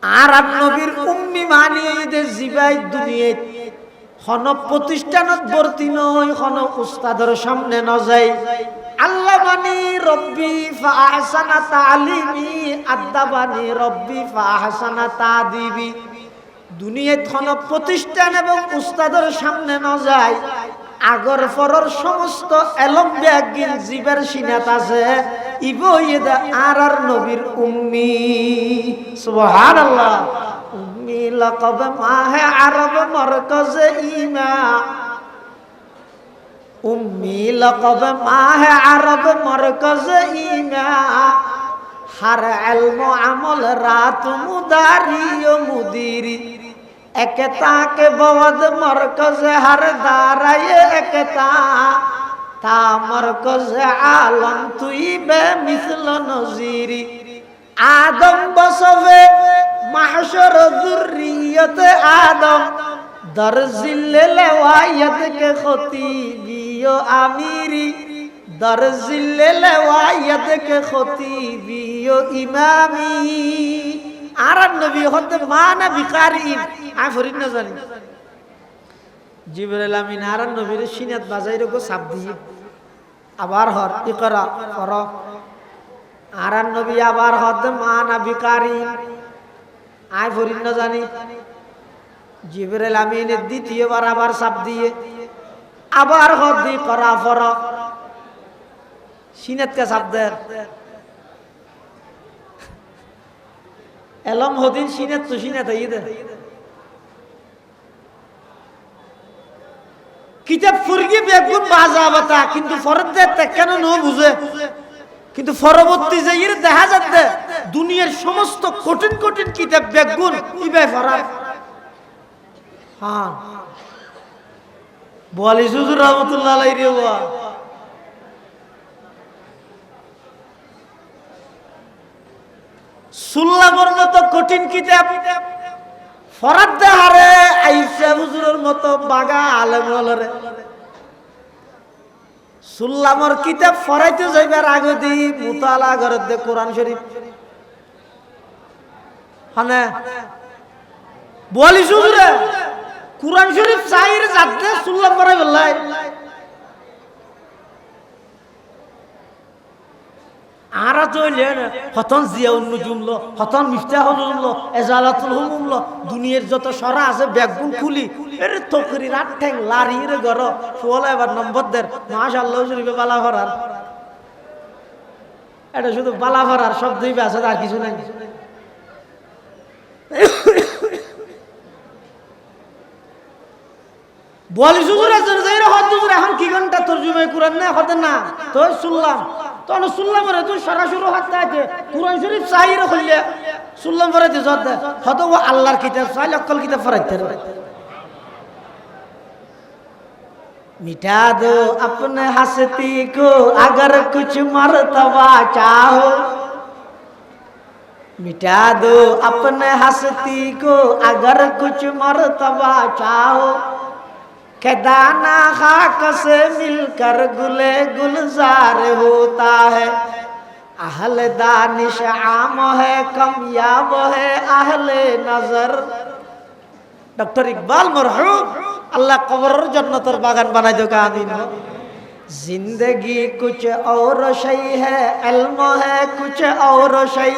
আর নবীর উম্মি মানিয়ে ঈদের জিবাই দুনিয়ায় হন প্রতিষ্ঠানত ভর্তি নয়, হন উস্তাদের সামনে ন যাই। আল্লাহ মানি রব্বি ফাহসানা তালিমি, আদাবানি রব্বি ফাহসানা তাদিবি। দুনিয়ায় হন প্রতিষ্ঠান এবং উস্তাদের সামনে ন যায়। আগর পরর সমস্ত এলম ব্যাগিন জীবের সিনাত আছে, ইবো ইদা আর নবীর উম্মি। সুবহানাল্লাহ। উম্মি লাকব মাহে আরব মরকজে ইমা, উম্মি লাকব মাহে আরব মরকজে ইমা। হার ইলম আমল রাত মুদারি ও মুদিরি, একতা के बवद मरकज हर दाराए एकता, ता मरकज आलम तुई बे मिसल नजीरी। आदम बसवे महशर जुर्रियत आदम, दर जिल्ले लवायत के खतीबियो आमीरी, दर जिल्ले लवायत के खतीबियो इमामी। আর নবী হতে মানা বিকারি আই ফরিদ না জানি। জিবরাইল আমিন আর নবীর সিনাত বাজাই রকো সাপ দিয়ে আবার হর ইকরা পড়। আর নবী আবার হতে মানা বিকারি আই ফরিদ না জানি। জিবরাইল আমিন দ্বিতীয়বার আবার সাপ দিয়ে আবার হদ দি করা পড়। সিনাত কে সাপ দে এলম হদিন সিনাত তো সিনাত আইদে। কিতাব ফুরগি বেগুন বাজাবতা, কিন্তু ফরদে কেন ন বুঝে। কিন্তু পরবর্তী যে এর দেখা যাচ্ছে দুনিয়ার সমস্ত কঠিন কঠিন কিতাব বেগুন ইবে ফরা। হ্যাঁ বোয়ালি হুজুর রহমাতুল্লাহ আলাইহি রে ওয়া সুল্লামর মতো কঠিন কিতাব ফরাদ দেহারে আইসা হুজুরের মতো বাগা আলেম হলরে। সুল্লামর কিতাব ফরাইতে যাইবার আগে দি মুতালা করে দে কোরআন শরীফ। হানে বলি হুজুরে কোরআন শরীফ চাইরে যাতে সুল্লাম পড়াই বললাই। আরা চলেন হতন জিয়াউন নুজুমলো, হতন মিফতাহুল উলুমলো, এজালাতুল হুমুমলো, দুনিয়ার যত সরা আছে ব্যাগগুন খুলি এর তকরি রাত ঠ্যাং লারির ঘর ফল এবার নম্বর দের। মাশাআল্লাহ শরীফে বালা ভরার, এটা শুধু বালা ভরার শব্দই আছে, আর কিছু নাই। বলি হুজুর আছে যাইরা হদ হুজুর এখন কি ঘন্টা তরজুমে কোরআন না হদ না তো শুনলাম তখন শুনলাম রে তুই সরাসরি হাতে আছে কোরআন শরীফ চাইরে খুললে শুনলাম পরে যে জদ হদ ও আল্লাহর কিতাব চাই অকল কিতাব পড়াইতে রে। मिटा दो अपने हस्ती को अगर कुछ मर्तबा चाहो, मिटा दो अपने हस्ती को अगर कुछ मर्तबा चाहो, के दाना खाक से मिलकर गुले गुलजार होता है, अहले दानिश आम है कमयाब है अहले नजर। डॉक्टर इकबाल मरहूम अल्लाह कब्र जन्नतर बागान बनाई दो आमीन। जिंदगी कुछ और शई है, इल्म है कुछ और शई,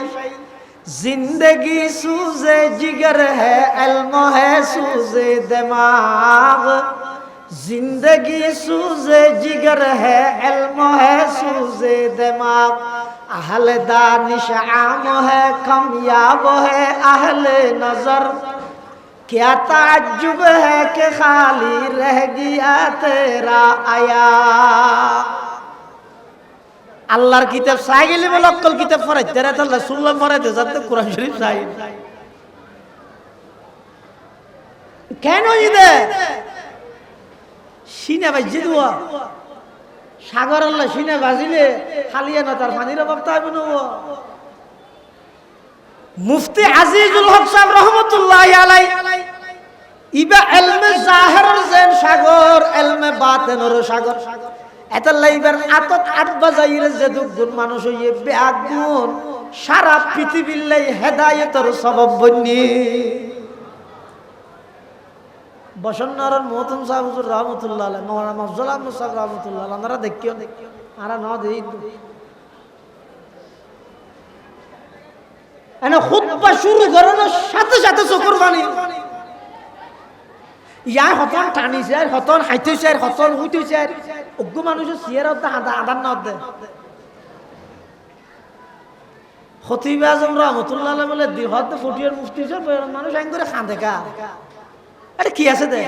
जिंदगी सूज़े जिगर है, इल्म है सूज़े दिमाग, जिंदगी सूज़े जिगर है, इल्म है सूज़े दिमाग, अहले दानिश आम है कमयाब है अहले नजर, क्या ताज्जुब है कि खाली रह गया तेरा आया। আল্লাহর কিতাব চাই গেলে বলে অকল কিতাব পড়াইতে রে তাহলে শুনলাম পড়াইতে যাতে কোরআন শরীফ চাই কেন ইদে সিনা বাজে দুয়া সাগর আল্লাহ সিনা বাজিলে খালিয়া না তার পানির অভাব থাকবে না। মুফতি আজিজুল হক সাহেব রহমাতুল্লাহি আলাইহি ইবা ইলমে জাহিরের যেন সাগর, ইলমে বাতিনের সাগর। এটা লাইবার আতত আট বাজাইরে যে দুগুণ মানুষ হইয়ে বেআগুন সারা পৃথিবীর লাই হেদায়েতের সবব বন্নি বসন্নর মহতম সাহেব হুজুর রহমতুল্লাহ আলাইহি মাওলানা মাফজুল আহমদ সাহেব রহমতুল্লাহ আলাইহি আমরা দেখিও আরা ন দেই এনে খুতবা শুরু করানোর সাথে সাথে চকুর পানি ইয়ার হতন টানিছে আর হতন হাইতেছে আর হতন হুইতেছে আর অজ্ঞ মানুষের চেয়ারত আদান না দে খতিব আজম রহমতুল্লাহ আলাইহি বলে দিহত ফুটিয়ার মুফতি সাহেব মানুষ আইন করে খাঁদে কা আরে কি আছে দে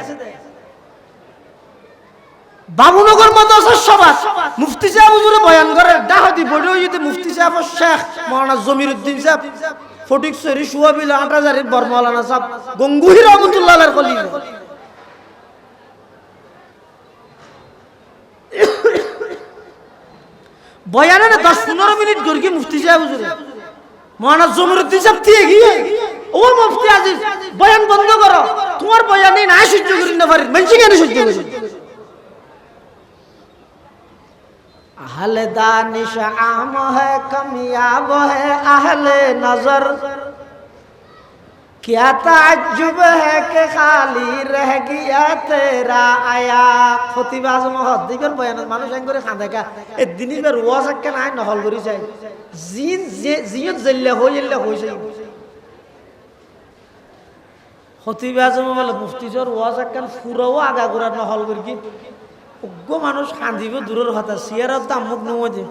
বাবুনগর মাদ্রাসার সভা মুফতি সাহেব হুজুরে বয়ান করে দাহদি বড় হইতে মুফতি সাহেব শেখ মাওলানা জমিরউদ্দিন সাহেব ফটিক সরি সুয়াবিল আটাজারির বরমাওলানা সাহেব গঙ্গুহি রহমতুল্লাহ আলাইহির খলিল বয়ানে 10-15 মিনিট গরকি মুফতি সাহেব হুজুরে মাওলানা জমিরউদ্দিন সাহেব দিয়ে গিয়ে ও মুফতি আজিজ বয়ান বন্ধ করো তোমার বয়ানে না সহ্য করি না পারি মানছি কেন সহ্য করি अहले दानिश आम है कमियाब है अहले नजर क्या ताज्जुब है कि खाली रह गया तेरा आया खतीब आजम हद्दिकर बयान মানুষ আইন করে খাঁদে কা এই দিনই বে রওয়াজ একটা নাই নহল করি যায় জিন জিয়ত জল্লে হইছে খতীব আজম বলে মুফতি জর ওয়াজ একটা পুরো আগা গোরা নহল করি কি উগ্র মানুষ কান্দিব দূরের কথা সিয়ারত দাম মুখ নমজে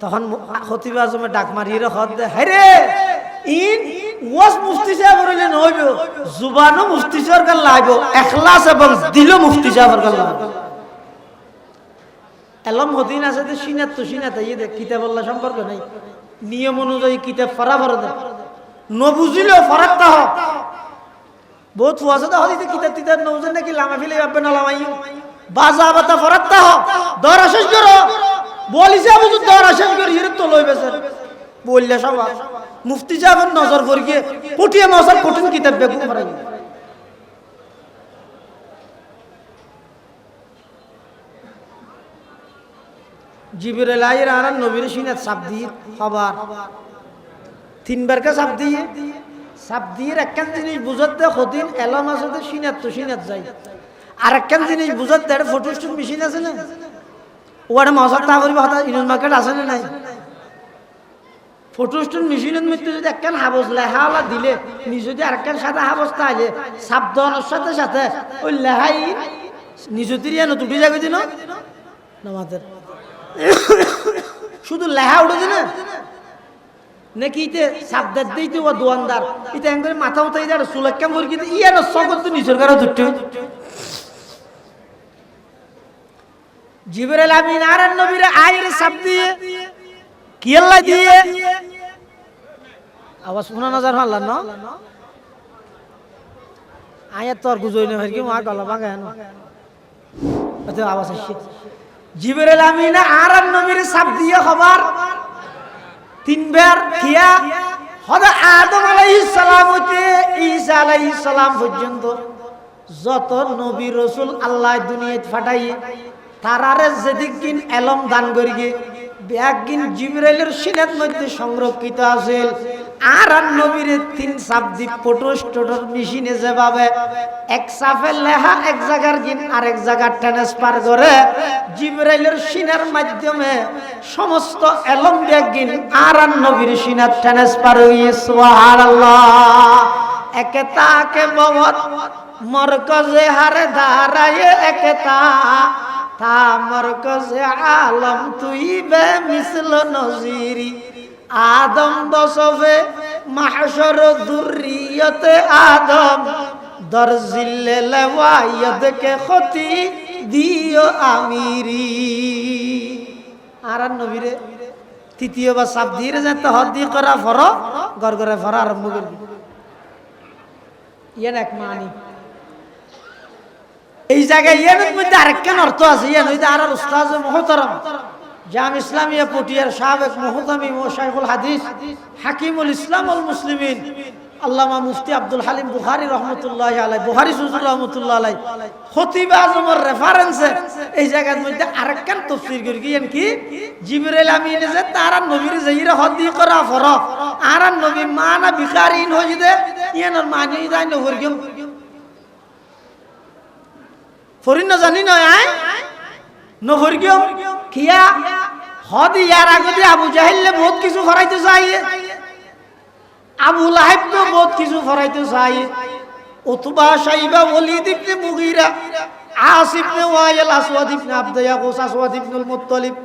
তখন খতিব আজমে ডাক মারিয়ে হদ দে হ্যারে ইন ওয়াজ মুফতি সাহেব বলে নইব জুবানও মুফতি সাহেব কাল লাইব ইখলাস এবং দিল মুফতি সাহেব কাল লাইব এলম হদিন আছে যে সিনাত এই দেখ কিতাব আল্লাহ সম্পর্ক নাই নিয়ম অনুযায়ী কিতাব পড়া ফরজ নবুজিলেও ফরক তা হোক বহুত ফুয়াছে তো হদিতে কিতাব তিতাব নউজেন নাকি লামা ফিলে আপনি না লামাই বাজা বাতা ফরাত্তা হ দরা শেষ করো বলিছে আবু দরা শেষ করি এর তো লইবে স্যার বললে সব মুফতি সাহেবের নজর পড়ে গিয়ে পুটিয়ে মশার কঠিন কিতাব বেগুন পড়াই জিবরাইল আইর আর নবীর সিনাত সাপ দিয়ে খবর তিনবার কা সাপ দিয়ে একখান জিনিস বুঝতে কদিন এলম আছে তো সিনাত যাই আর একখান জিনিস বুঝতে ফটোস্টুট মেশিন আছে না ওটা মশার তা করবি হঠাৎ ইউনিয়ন মার্কেট আছে না নাই ফটোস্টুট মেশিনের মধ্যে যদি একখান হাবস লেহাওয়ালা দিলে নিজ যদি আরেকখান সাথে হাবস তাহলে সাবধানের সাথে সাথে ওই লেহাই নিজেদের ইয়ে নতুন যাবে দিন আমাদের শুধু লেহা উঠেছে না নাকি ইতে সাবধান দিতে ও দোয়ানদার ইতে এঙ্গরে মাথা উঠাই যার সুলাক্কাম করে কিন্তু ইয়ার সকল তো নিজের কারো ধরতে জিবরাইল আমিন আর নবীর আয়ের সাব দিয়ে কি আল্লাহ দিয়ে আওয়াজ শোনা নজর হল না আয়াত তোর গুজই না কি মা গলা ভাঙা না আচ্ছা আওয়াজ আসছে জিবরাইল আমিন আর নবীর সাব দিয়ে খবর তিনবার কিয়া হযরত আদম আলাইহিস সালাম হতে ঈসা আলাইহিস সালাম পর্যন্ত যত নবী রাসূল আল্লাহ দুনিয়াতে পাঠাইয়ে তারারে যেদিন এলম দান করিয়ে ব্যাগিন জিবরাইলের সিনাত মধ্যে সংরক্ষিত আছে আর নবীর তিন শব্দ ফটোস্টটর মেশিনে যেভাবে এক সাফে লেখা এক জায়গার জিন আরেক জায়গা ট্রান্সফার করে জিবরাইলের সিনার মাধ্যমে সমস্ত এলম ব্যাগিন আর নবীর সিনাত ট্রান্সফার হয়ে সুবহানাল্লাহ একতা কে বহুত মরকজে হারে দাঁড়ায় একতা তা মরকজে আলম তুই বে মিসল নজিরি আদম বসফে মাহশর দুর্রিয়তে আদম দরজিল্লে লওয়ায়দ কে খতি দিও আমিরি আর নবীরে তৃতীয়বার সাপ দিয়ে যেতে হদ্দি করা ফর গড় গড়ে ফর আরম্ভ করবি ইয়ান এক মানি এই জায়গায় ইয়ানের মধ্যে আরেকখান অর্থ আছে ইয়ান হইতে আর উস্তাদ মুহতারাম জাম ইসলামিয়া পটিয়ার সাবেক মুহতামিম ও শাইখুল হাদিস হাকিমুল ইসলাম ওয়াল মুসলিমিন আল্লামা মুফতি আব্দুল হালিম বুখারী রাহমাতুল্লাহি আলাইহি, বুখারী হুজুর রাহমাতুল্লাহি আলাইহি খতিব আজমের রেফারেন্সে এই জায়গার মধ্যে আরেকখান তাফসীর করি কি জিবরাইল আমিন যে তারা নবীর যাইরা হদি করা ফর আর নবী মানা ভিখারিন হই দে ইয়ানোর মানি যাই নহরগম ফরিন না জানি নয় আয় নহরগম কিয়া হদি ইয়ার আগতে আবু জাহেলে বহুত কিছু ফরাইতে চাই, আবু লাহাব তো বহুত কিছু ফরাইতে চাই, উতবা শাইবা ওয়ালিদ ইবনে মুগীরা আস ইবনে ওয়াইল আসওয়াদ ইবনে আব্দ ইয়াকুস আসওয়াদ ইবনুল মুত্তালিব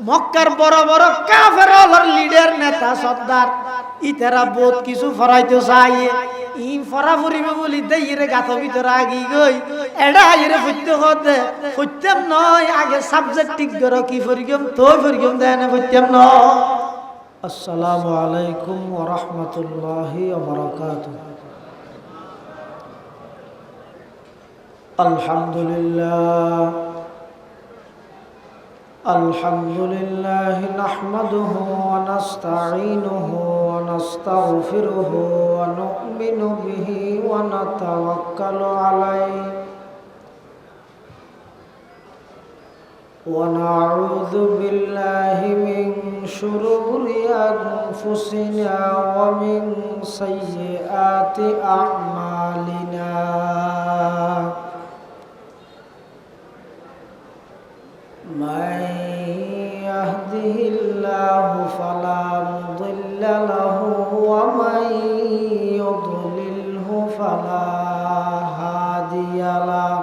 মক্কার বড় বড় কাফেরদের লিডার নেতা সর্দার ইতারা বহুত কিছু ফরাইতে চাই, ই ফরা ফুরিবে বলি দেইরে গাত ভিতর আগি গই এডা আইরে ফুটতে হতে ফুটতেম নয় আগে সাবজেক্ট ঠিক করো কি ফরিগম তো ফরিগম দেয় না ফুটতেম ন। আসসালামু আলাইকুম ওয়া রাহমাতুল্লাহি ওয়া বারাকাতুহু। আলহামদুলিল্লাহ আলহামদুলিল্লাহি নাহমাদুহু ওয়া নাস্তাঈনুহু ওয়া নাস্তাগফিরুহু ওয়া নু'মিনু বিহি ওয়া নাতাওয়াক্কালু আলাইহি ওয়া নাউযু বিল্লাহি মিন শুরুরি আনফুসিনা ওয়া মিন সাইয়্যাতি আ'মালিনা। من يهده الله فلا مضل له ومن يضلله فلا هادي له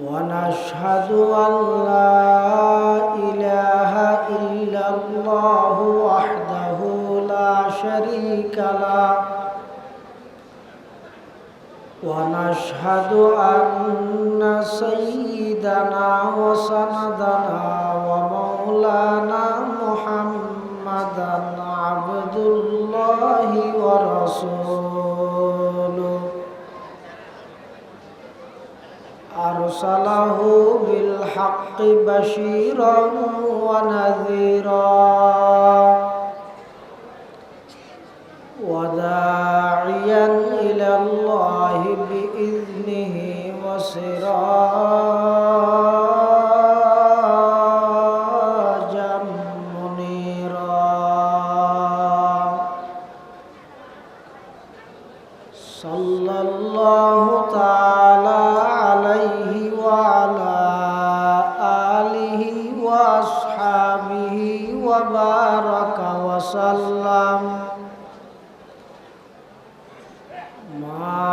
ونشهد أن لا إله إلا الله وحده لا شريك له ونشهد أن سيدنا وسندنا ومولانا محمدا عبد الله ورسوله أرسله بالحق بشيرا ونذيرا وداعيا إلى الله بإذنه وسراجا منيرا. صلى الله تعالى عليه وعلى آله وأصحابه وبارك وسلم ما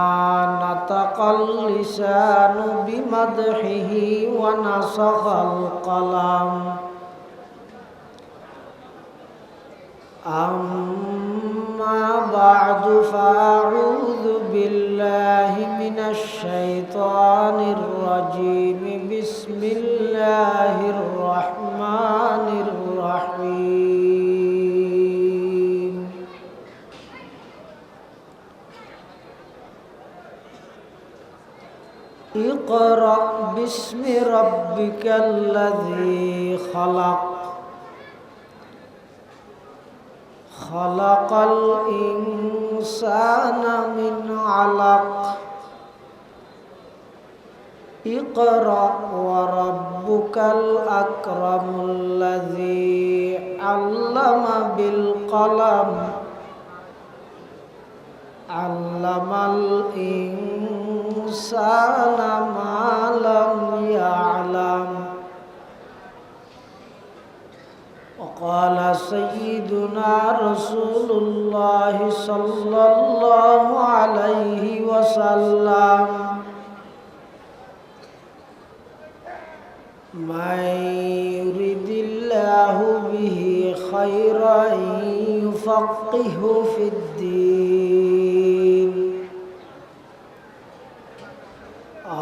نطق اللسان بمدحه ونسخ القلم. أما بعد فأعوذ بالله من الشيطان الرجيم. بسم الله الرحمن الرحيم. اقرأ باسم ربك الذي خلق خلق الإنسان من علق. اقرأ وربك الأكرم الذي علم بالقلم علم الإنسان ما لم يعلم. وقال سيدنا رسول الله صلى الله عليه وسلم من يرد الله به خيرا يفقهه في الدين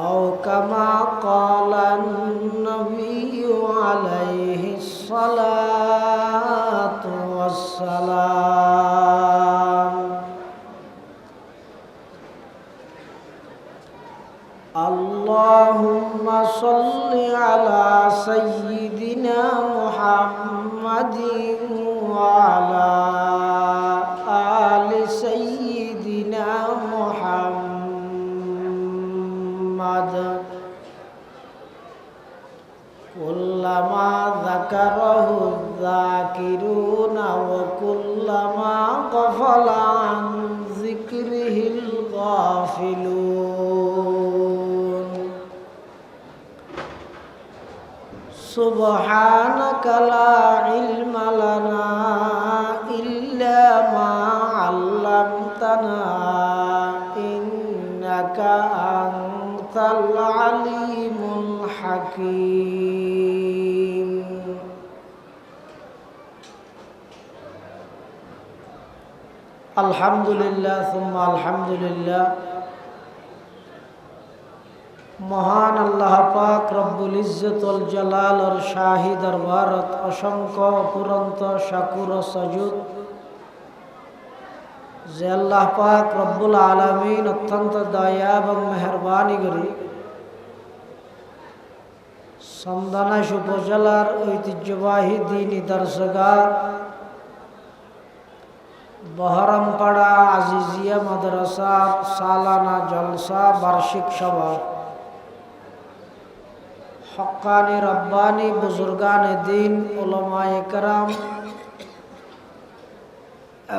أو كما قال النبي عليه الصلاة والسلام. اللهم صل সাইয়্যিদিনা মুহাম্মাদিন ওয়া আলা আলি সাইয়্যিদিনা মুহাম্মাদ কুল্লামা যাকারাহু যাকিরুনা ওয়া কুল্লামা গাফালা আন যিকরিহিল গাফিলুন সুবহানাকা লা ইলমা লানা ইল্লা মা 'আল্লামতানা ইন্নাকা আনতাল আলিমুল হাকীম। আলহামদুলিল্লাহ সুম্মা আলহামদুলিল্লাহ। মহান আল্লাহ পাক রব্বুল ইজ্জত ওয়াল জালালর শাহী দরবারত অসংখ্য অপুরন্ত শাকুর ও সাজুদ যে আল্লাহ পাক রব্বুল আলামিন অত্যন্ত দয়া এবং মেহরবানি করে সন্দানাইশ উপজেলার ঐতিহ্যবাহী দ্বীনি দর্শগাহ বহরমপাড়া আজিজিয়া মাদ্রাসার সালানা জলসা বার্ষিক সভা হক্কানি রব্বানি বুজুর্গানে দ্বীন উলামায়ে কেরাম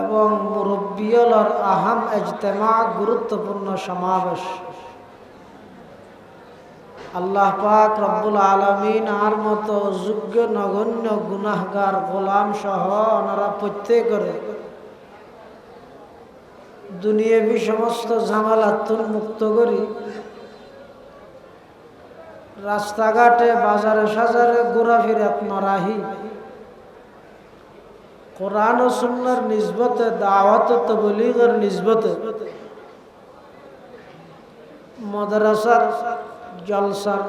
এবং মুরব্বিয়লর আহাম ইজতেমা গুরুত্বপূর্ণ সমাবেশ আল্লাহ পাক রব্বুল আলামিন আর মতো যোগ্য নগণ্য গুনাহগার গোলাম সহ ওনারা প্রত্যেকের দুনিয়াবি সমস্ত ঝামেলাতুন মুক্ত করি রাস্তাঘাটে বাজারে সাজারে ঘোরাফেরাত নরাহি কোরআন ও সুন্নাহর নিসবতে দাওয়াত ও তাবলীগের নিসবতে মাদ্রাসার জলসার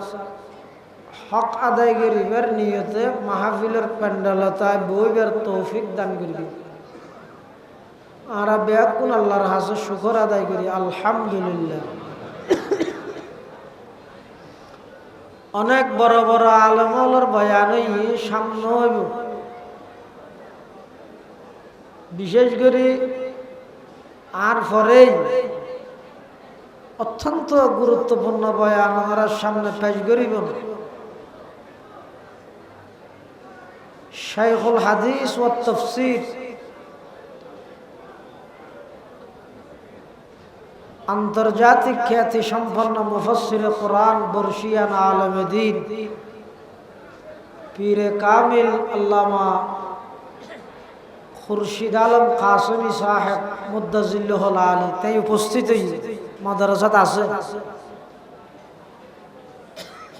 হক আদায় করিবার নিয়তে মাহফিলের প্যান্ডেলতায় বইবার তৌফিক দান করবি। আমরা বেয়াকুন আল্লাহর হাতে শুকর আদায় করি আলহামদুলিল্লাহ। অনেক বড় বড় আলেমর বয়ানই সামনে হইব, বিশেষ করে আর পরেই অত্যন্ত গুরুত্বপূর্ণ বয়ান আমরা সামনে পেশ করিব। শাইখুল হাদিস ওয়া তাফসীর আন্তর্জাতিক খ্যাতি সম্পন্ন মুফাসসিরে কোরআন বর্ষিয়ান আলেমে দ্বীন পীরে কামিল আল্লামা খুরশিদ আলম কাসেমি সাহেব মুদ্দাজিল্লাহুল আলী তাই উপস্থিতই মাদ্রাসাত আছে।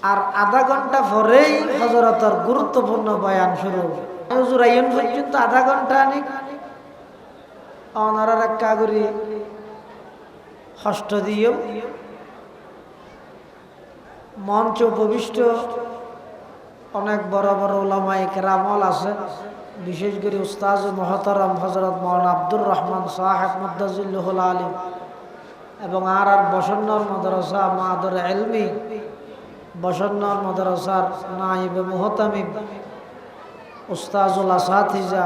আর আধা ঘন্টা পরেই হযরতের গুরুত্বপূর্ণ বয়ান শুরু হবে। হুজুর আইন পর্যন্ত আধা ঘন্টা আনি ওনারা রাক্কা করি হস্ত দিও মঞ্চ উপবিষ্ট অনেক বড় বড় উলামায়ে কেরামল আছে, বিশেষ করে উস্তাজ মহতরম হযরত মাওলানা আব্দুর রহমান সাহেব মুদ্দাজিল্লাহুল আলী এবং আর বসন্নর মাদ্রাসা মাদর ইলমি বসন্নর মাদ্রাসার নায়েবে মুহতামিম উস্তাজুল আসাতিজা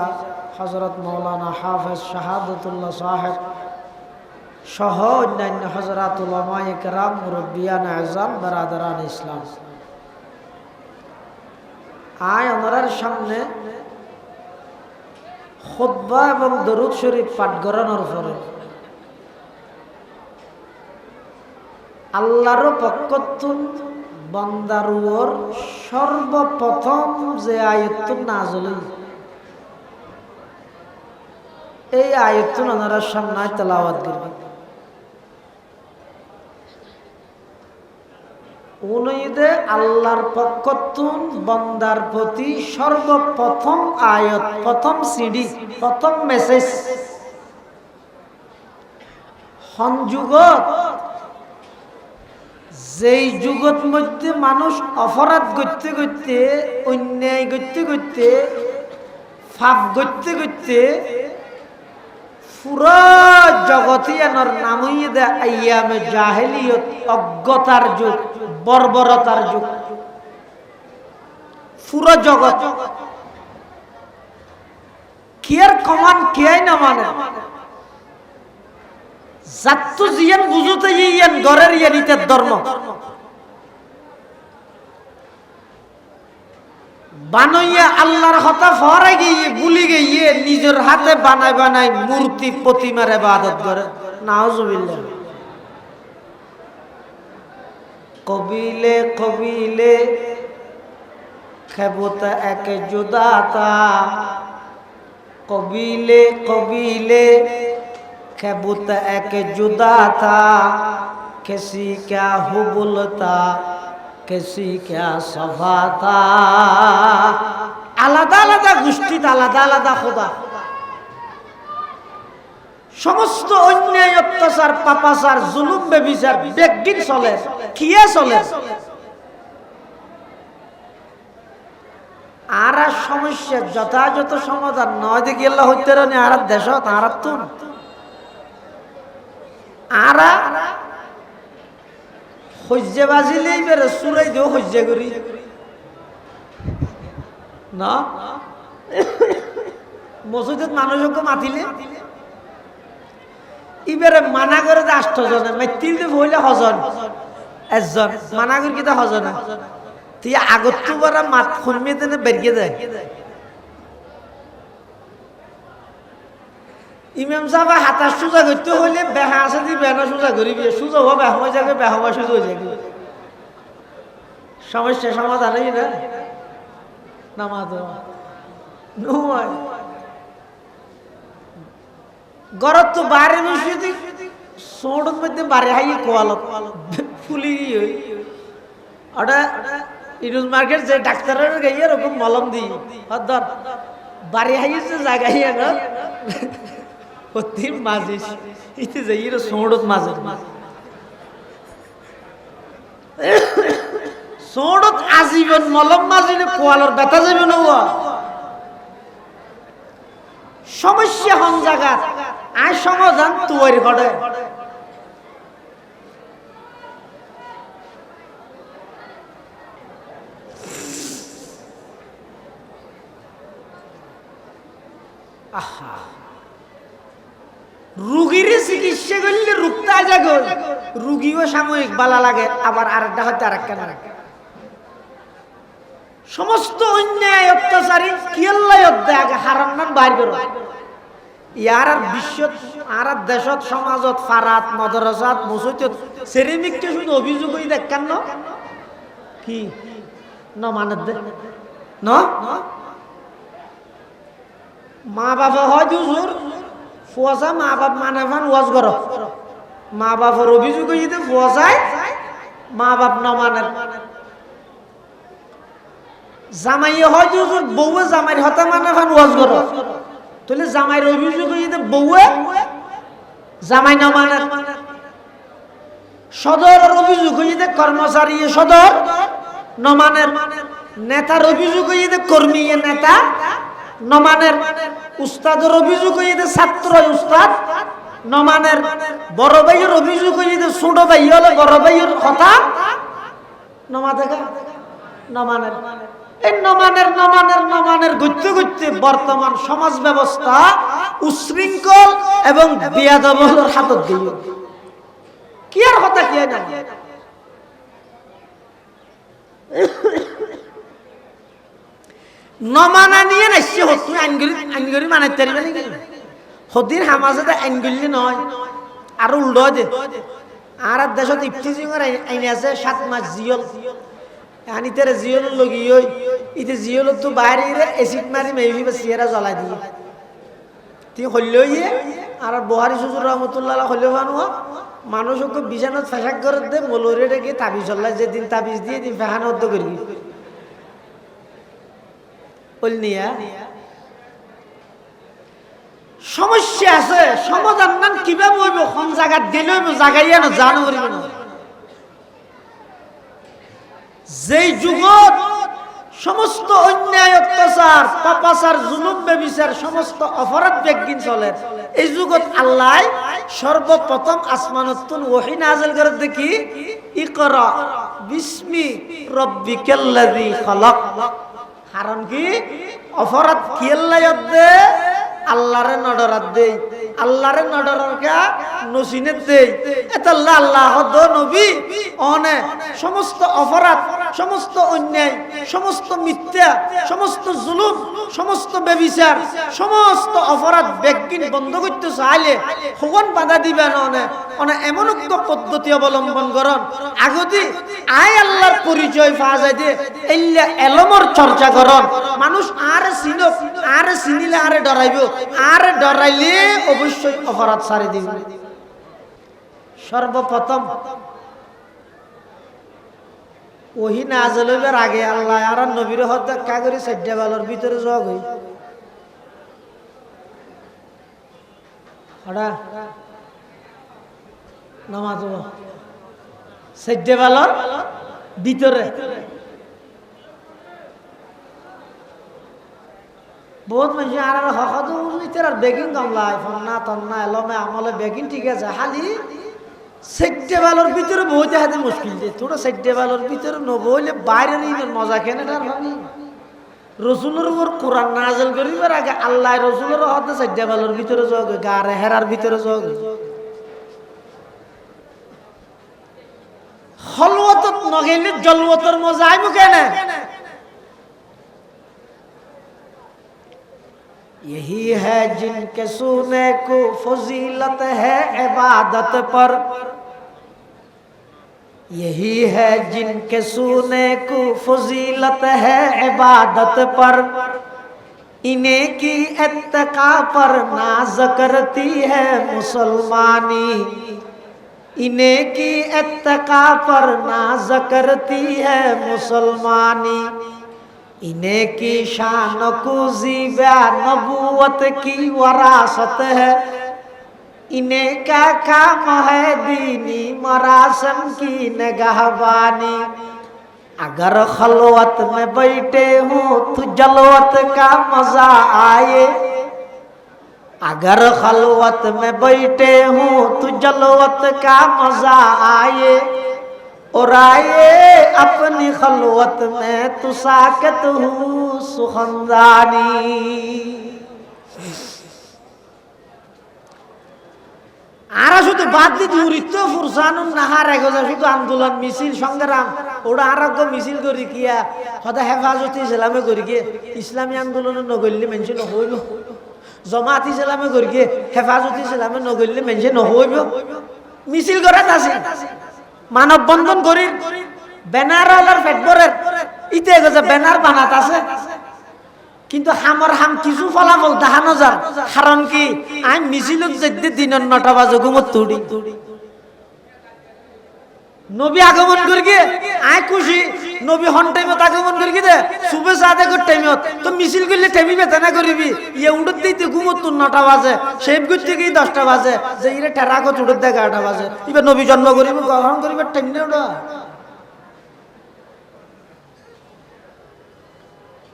হযরত মাওলানা হাফেজ শাহাদাতুল্লাহ সাহেব সহ অন্যান্য হযরত উলামায়ে কেরাম মুরব্বিয়ান আযম বারাদারান ইসলাম ওনার সামনে খুতবা এবং দরুদ শরীফ পাঠ করানোর পরে আল্লাহর পক্ষতুন বান্দারুর সর্বপ্রথম যে আয়াতুন নাযিল এই আয়াতুন ওনার সামনে তেলাওয়াত করবেন। উনিদে আল্লাহর পক্ষতুন বান্দার প্রতি সর্বপ্রথম আয়াত, প্রথম সিডি, প্রথম মেসেজ সংযুগত যেই যুগত মধ্যে মানুষ অপরাধ করতে করতে অন্যায় করতে করতে পাপ করতে করতে পুরা জগতিয়ানোর নাম হইয়ে দেয় আইয়ামে জাহেলিয়ত, অজ্ঞতার যুগ, বর্বরতার যুগ। পুরো জগৎ কিয়ার কমান কিয়াই না মানে জাতু জিয়ান বুঝতে ইয়ান গরের ইয়ানিতের ধর্ম বানাইয়া আল্লাহর কথা ফরে গিয়ে ভুলি গিয়ে নিজের হাতে বানায় বানায় মূর্তি প্রতিমার ইবাদত করে নাউজুবিল্লাহ কবিলে কবিলে খেবত এক জুদাতা কবিলে কবিলে খেবত এক জুদাতা কিসি ক্যা হুবুলতা কিসি ক্যা সফাতা আলাদা আলাদা গোষ্ঠীতে আলাদা আলাদা খোদা সমস্ত অন্যায় অত্যাচার পাপাচার জুলুম বেবিচার বেগিন চলে কিয়া চলে আর সমস্যার যথাযথ সমাধান নয় দেখি আল্লাহ হইতে রানি আর দেশ আর তুন আর হজ্জে বাজিলেই বেড়ে চুরাই দিও হজ্জে করি না মসজিদত মানুষকে মাতিলে ইবারে মানা করে 8 জনে মাতিল দে হইলে হজন একজন মানা করে কিতা হজনা তুই আগত তো বড় মাত খুনমে দেনে বেরিয়ে যায় ইমাম সাহেব হাতা সুজা করতে হইলে বেহা আছে দি বেনা সুজা করিবি সুজা হবে হয়ে যাবে বেহা সুজা হয়ে যাবে সমস্যা সমাধান হই না নামাজ নয় গরত তো বাইরে বসে দি সোড়ত মধ্যে বারে হাই কোয়ালত ফুলি ওটা ইনুস মার্কেট যে ডাক্তারের গাইয়ে এরকম মলম দি ধর বারে হাইছে জায়গায় না হতি মাঝে ইতে যাই এর সোড়ত মাঝে সোড়ত আজীবন মলম মাঝে কোয়ালর ব্যথা যাবে না সমস্যা হন জায়গা আয় সমাধান তৈরি করে আহা রোগীর চিকিৎসা করলে রুগটা যাগো রোগীও সাময়িক বালা লাগে আবার আরেকটা হয়তো আরেকটা না সমস্ত অন্যায় অত্যাচারী কিয়াল্লাই অধ্যায় আগে হারাম নাম বাইর করো ইয়ার আর বিশ্বত আর দেশত সমাজত ফারাত মাদ্রাসাত মসজিদত সেরেমিককে শুধু অভিযোগ হই দেখেন না কি ন মানত দে ন মা বাবা হয় দুজোর ফুয়াশা মা বাপ মানে ফান ওয়াজ করো মা বাবার অভিযোগ হই যদি ফুয়াশায় মা বাপ ন মানে জামাইয়ে হয় দুজোর বউয়ে জামাইয়ের হতা মানে ফান ওয়াজ করো তাহলে জামাইয়ের অভিযোগ হই যদি বউয়ে জামাই ন মানে সদরের অভিযোগ হই যদি কর্মচারী সদর ন মানে নেতার অভিযোগ হই যদি কর্মী নেতা নমানের উস্তাদের অভিযোগ হইতে ছাত্র উস্তাদ নমানের বড় ভাইয়ের অভিযোগ হইতে ছোট ভাই হলে বড় ভাইয়ের কথা নমা দেখা নমানের এই নমানের গত্যে গত্যে বর্তমান সমাজ ব্যবস্থা উশৃঙ্খল এবং বেয়াদবের হাতত গেল কি আর কথা কি না নমানা নিয়ে নাইছে হতুই আইনগরি মানাইতে পারবে নাকি হদির হামাজে আইনগুলি নয় আর উল্টো দে আর দেশত ইফতিজিংয়ের আইন আছে 7 মাস জিয়ল আনি তেরে জিয়ল লগি ওই ইতে জিয়ল তো বাইরে এসিড মারি মেবি বা সিয়ারা জ্বলাই দিয়ে তুই হইলইয়ে আর বহারি হুজুর রহমাতুল্লাহ হইলো বানো মানুষকে বিছানাত ফাঁসাক করে দে মলরে ডেকে তাবিজ চল্লাই যেদিন তাবিজ দিয়ে দিন ফাহান অর্ধ করবি বলনিয়া সমস্যা আছে সমাধান নাম কিভাবে হইব কোন জায়গা গেলে হইব জায়গায় না জানো করিব না যেই যুগত সমস্ত অন্যায় অত্যাচার পাপাচার জুলুম বেবিচার সমস্ত অপরাধ বেগিন চলে এই যুগত আল্লাহ সর্বপ্রথম আসমানত ওহী নাযিল করে দেখি ইকরা বিসমি রাব্বিকাল্লাযী খালাক কারণ কি অপরাধ কিল্লায়ত দে আল্লাহরে নডরাত দেই আল্লাহরে নডরকা নসিনে দেই এতাল্লাহ আল্লাহ দো নবী অনে সমস্ত অপরাধ সমস্ত অন্যায় সমস্ত মিথ্যা সমস্ত জুলুম সমস্ত বেবিচার সমস্ত অপরাধ বেগিন বন্ধ করতে চাইলে হগন বাধা দিবেন অনে এমন একটা পদ্ধতি অবলম্বন করন আগতি আয় আল্লাহর পরিচয় পাওয়া যায় দিয়ে এল্লা এলমর চর্চা করন মানুষ আর চিনক আর চিনিলে আরে ডরাইব আর ডরাইলে অবশ্যই অপরাধ ছাড়ি দিবে সর্বপ্রথম ওহি নাযিল হইবার আগে আল্লাহ আর নবীর হত্যা করে সাইড্ডা বালর ভিতরে জগ হই হড়া নামাজ সাইড্ডা বালর ভিতরে বহুত মানুষ আর হকত আর বেগিং কামলায় ফন্না তন্না এলমে আমলে বেগিং ঠিক আছে খালি সেটে বালোর ভিতরে বইতে হাতে মুশকিল যে তোরা সেটে বালোর ভিতরে নবইলে বাইরে নিন মজা কেন তার ভাবি রসুলের উপর কোরআন নাযিল করিবার আগে আল্লাহ রসুলের হতে সেটে বালোর ভিতরে যোগ গারে হেরার ভিতরে যোগ খলওয়াত নগেলে জলওয়াতর মজা আইব কেন यही है जिनके सुने को फजीलत है इबादत पर यही है जिनके सुने को फजीलत है इबादत पर इन्हें की इत्तका पर नाज करती है मुसलमानी इन्हें की इत्तका पर नाज करती है मुसलमानी इन्हें की शान को ज़ीबा नबूवत की वरासत है इन्हें का काम है दीनी मरासम की निगहबानी अगर खलवत में बैठे हूँ तो जलवत का मजा आए अगर खलवत में बैठे हूँ तो जलवत का मजा आए और आए अपनी खलवत में तू साकत हूँ सुखंदानी आरा शुद्ध बात दी दूरी तो फुरसानुन नहार है गोज़ा शुद्ध आंदोलन मिसिल संग्राम ओड़ा आरा को मिसिल करी किया खुदा हेफाजती इस्लामे करी के इस्लामी आंदोलन नगोल्ली मेंशन न होइबो जमाती इस्लामे करी के हेफाजती इस्लामे नगोल्ली मेंशन न होइबो मिसिल करा तासी मानव बंधन करी बैनार वालार फेटबरेर इते गजा बैनार बानात आछे किन्तु हामर हाम किछु फलाफल देखानो जान कारण कि आइ मिसिलत जेदे दिनर 9टा बाजे घुमत तुड़ी नबी आगमन करके आइ खुशी नबी हन टाइमत आगमन करके दे सुबह सादे को टाइमत तो मिसिल करले टाइमी बेतना करिबि ये उड़त दिते घुमत 9टा बाजे शेब करते की 10टा बाजे जे इरे टेरा को उड़त दे 11टा बाजे इबे नबी जन्म करिबि ग्रहण करिबे टाइम ने ओडा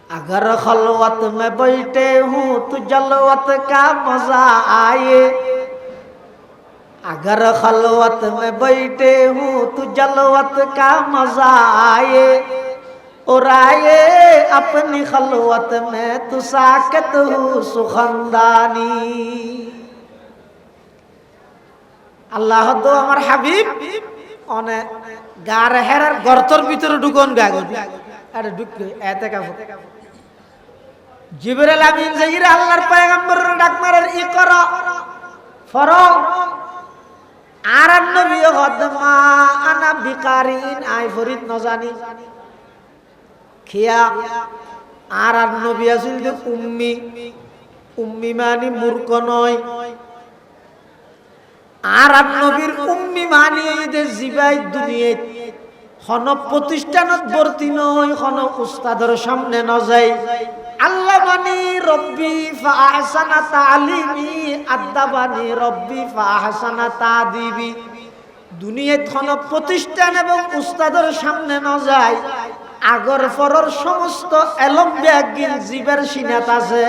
अगर खलवत में बैठे हूँ तो जलवत का मजा आए अगर खलवत में बैठे हूँ तो जलवत का मजा आए और आए अपनी खलवत में तो साकत हूँ सुखंदानी अल्लाह दो हमार हबीब ओने गार हेरार गर्तर भीतर ढुकन गागो अरे ढुक ऐते का जिब्राइल आमीन जाइरा अल्लाहर पैगम्बर डाक मारार इकरा फरो আর নবী হদমা আনা বিকারিন আই ফরিদ নজানি খিয়া আর নবী আসিল যে উম্মি উম্মি মানে মূর্খ নয় আর নবীর উম্মি মানে এদের জিবাই দুনিয়াত হন প্রতিষ্ঠানত ভর্তি নয় হন উস্তাদের সামনে ন যায় আল্লাহ মানি রব্বি ফাহসানা তালিমি আদাবানি রব্বি ফাহসানা তাদিবি দুনিয়াত কোন প্রতিষ্ঠান এবং উস্তাদের সামনে ন যায় আগর পরর সমস্ত এলম ব্যাগিন জীবের সিনাত আছে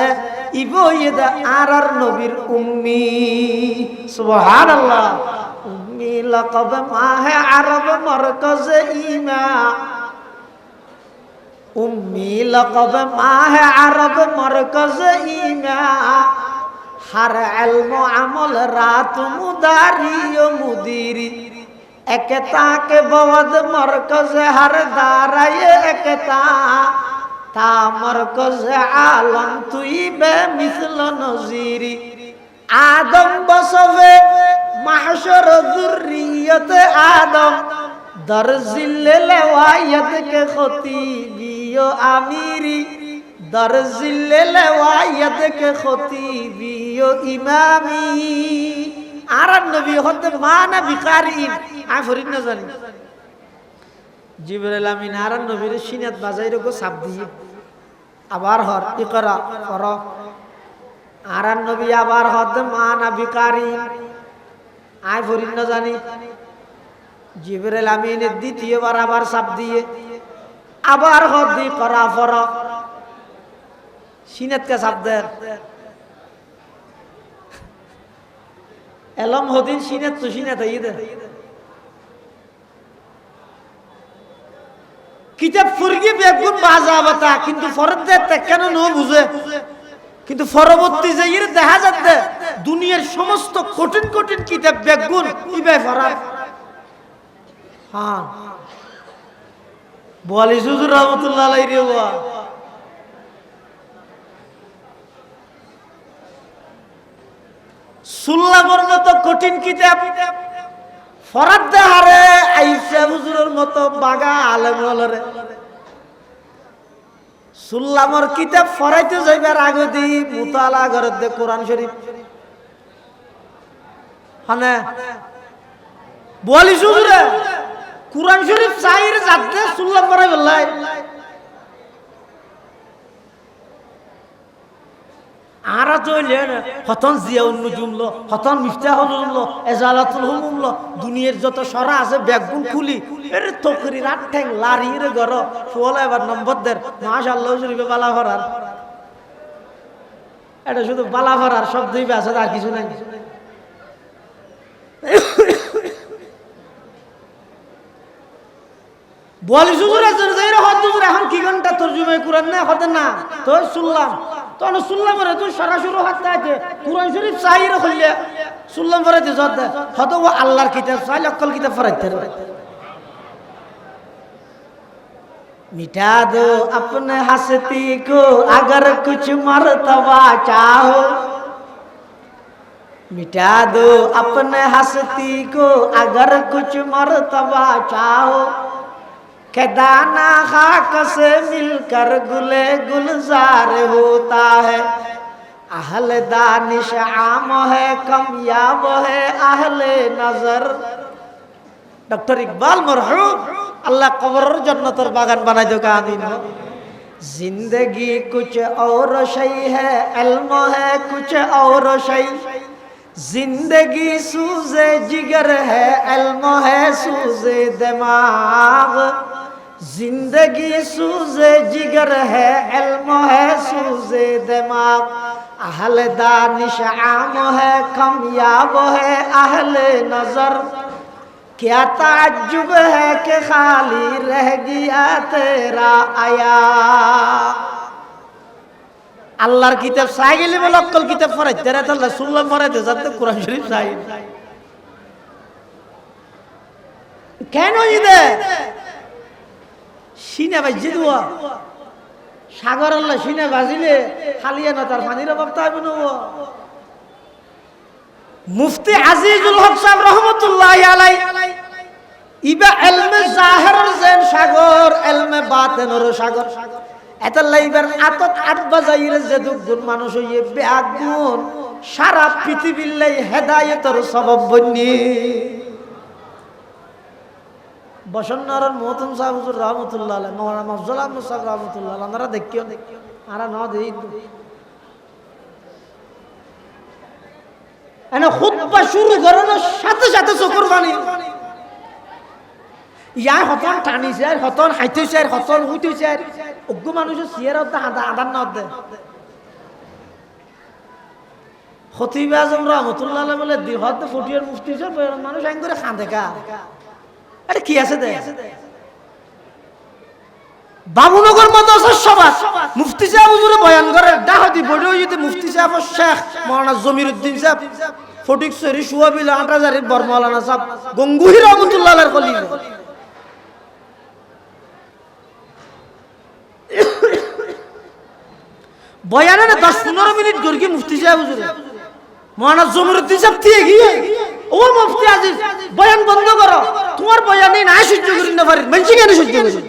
ইবো ইদা আর নবীর উম্মি সুবহানাল্লাহ উম্মি লাকাব মাহে আরব মারকাজ ইমা উম্মি লকব মাহে আরব মরকজ ইমা হর ইলম আমল রাত মুদারি ও মুদিরি একতা के बवद मरकज हर दाराए एकता ता मरकज आलम तुई बे मिसल नजीरी आदम बसवे महशर जुर्रियत आदम दर जिल्ले लवायत के खतीबियो आमीरी दर जिल्ले लवायत के खतीबियो इमामी आरन नबी होते माना भिखारी आ फरिद न जानी जिब्राइल आमीन आरन नबीर सिनात बाजाइरो को साप दिए आबार हर इकरा कर आरन नबी आबार होते माना भिखारी आ फरिद न जानी जिब्राइल आमीन द्वितीय बार आबार साप दिए आबार होती करा फर सिनात का साप दे एलम होदिन सीने तो सीने था ये किताब फुर्गी बेगुन बाजा बता किंतु फरद दे কেন নো বুঝে কিন্তু পরবর্তী যে এর দেখা যাচ্ছে দুনিয়ার সমস্ত কঠিন কঠিন কিতাব বেগুন ইবে ফরা হ্যাঁ বলি হুজুর রহমাতুল্লাহ আলাইহি রে ওয়া সুল্লামর মতো কঠিন কিতাব ফরাদ দেহারে আইসা হুজুরের মতো বাগা আলেম হলরে সুল্লামর কিতাব ফরাইতে যাইবার আগে দি মুতালা করে দে কোরআন শরীফ হানে বলি হুজুরে কোরআন শরীফ চাইরে যাতে সুল্লাম পড়াই বললাই आरा तो ले ना हतन जियाउन नुजुमलो हतन मिफ्ताहुल एजालातुल हुमुमलो दुनियार যত সরা আছে ব্যাগগুন খুলি এর তকরি রাত ঠ্যাং লারির ঘর ফলে এবার নম্বর দের মাশাআল্লাহ শরীফে বালা ভরার এটা শুধু বালা ভরার শব্দই আছে আর কিছু নাই বলি হুজুর আছেন যাইরা হুজুর এখন কি ঘন্টা তরজুমে কুরআন না হতেন না তো শুনলাম তো শুনলাম রে তুই সরাসরি হাতে আছে কুরআন শরীফ চাইরে খুললে শুনলাম পরে যে যত হতো ও আল্লাহর কিতাব চাই লক্কল কিতাব পড়াইতে রে मिटा दो अपने हस्ती को अगर कुछ मर्तबा चाहो मिटा दो अपने हस्ती को अगर कुछ मर्तबा चाहो के दाना खाक से मिलकर गुले गुलजार होता है अहले दानिश आम है कमयाब है अहले नजर डॉक्टर इकबाल मरहूम अल्लाह कब्र जन्नतर बागान बनाई दो आमीन जिंदगी कुछ और शय है इल्म है कुछ और शय जिंदगी सूज़े जिगर है इल्म है सूज़े दिमाग जिंदगी सूज़े जिगर है इल्म है सूज़े दिमाग अहले दानिश आम है कमयाब है अहले नजर क्या ताज्जुब है कि खाली रह गया तेरा आया আল্লাহর কিতাব চাই গেলে বলে অক্কল কিতাব পড়াইতে রে আল্লাহ শুনলাম পড়াইতে যাতে কোরআন শরীফ চাই কেন ইদে সিনা বাজি দুয়া সাগর আল্লাহ সিনা বাজিলে খালিয়া না তার পানির অভাব থাকবে না মুফতি আজিজুল হক সাহেব রহমাতুল্লাহি আলাইহি ইবা ইলমে জাহিরের যেন সাগর ইলমে বাতিনের সাগর এত লাইবার আতত আট বাজাইরে যে দুগুণ মানুষ হইয়ে বেআগুন সারা পৃথিবীর লাই হেদায়েতের সবব বন্নি বসন্নরর মোহতম সাহেব হুজুর রহমাতুল্লাহ আলাইহি মাওলানা মাফজুল আহমদ সাহেব রহমাতুল্লাহ আলাইহি আপনারা দেখিও আরা ন দেই এনে খুতবা শুরু করানোর সাথে সাথে চকুর পানি ইয়ার হতন টানিছে আর হতন হাইতেছে আর হতন হুইতেছে আর অজ্ঞ মানুষের সিয়ার আদান না দে খতিব আজম রহমাতুল্লাহ আলাইহি বলে দিহত ফুটিয়ার মুফতি সব মানুষ আইন করে খাঁদে কা আরে কি আছে দে বাবুনগর মাদ্রাসার সভা মুফতি সাহেব হুজুরে বয়ান করে ডাহাতি বড় হইতে মুফতি সাহেব শেখ মাওলানা জমির উদ্দিন সাহেব ফটিক সরি সুয়াবিল 8000 এর বরমাওলানা সাহেব গঙ্গুহি রহমাতুল্লাহ আলাইহির খলিল বয়ানে 10-15 মিনিট গড়কি মুফতি সাহেব হুজুরে মাওলানা জমির উদ্দিন সাহেব দিয়ে গিয়ে ও মুফতি আজিজ বয়ান বন্ধ করো তোমার বয়ানে না সহ্য করি না পারি মানছি কেন সহ্য করি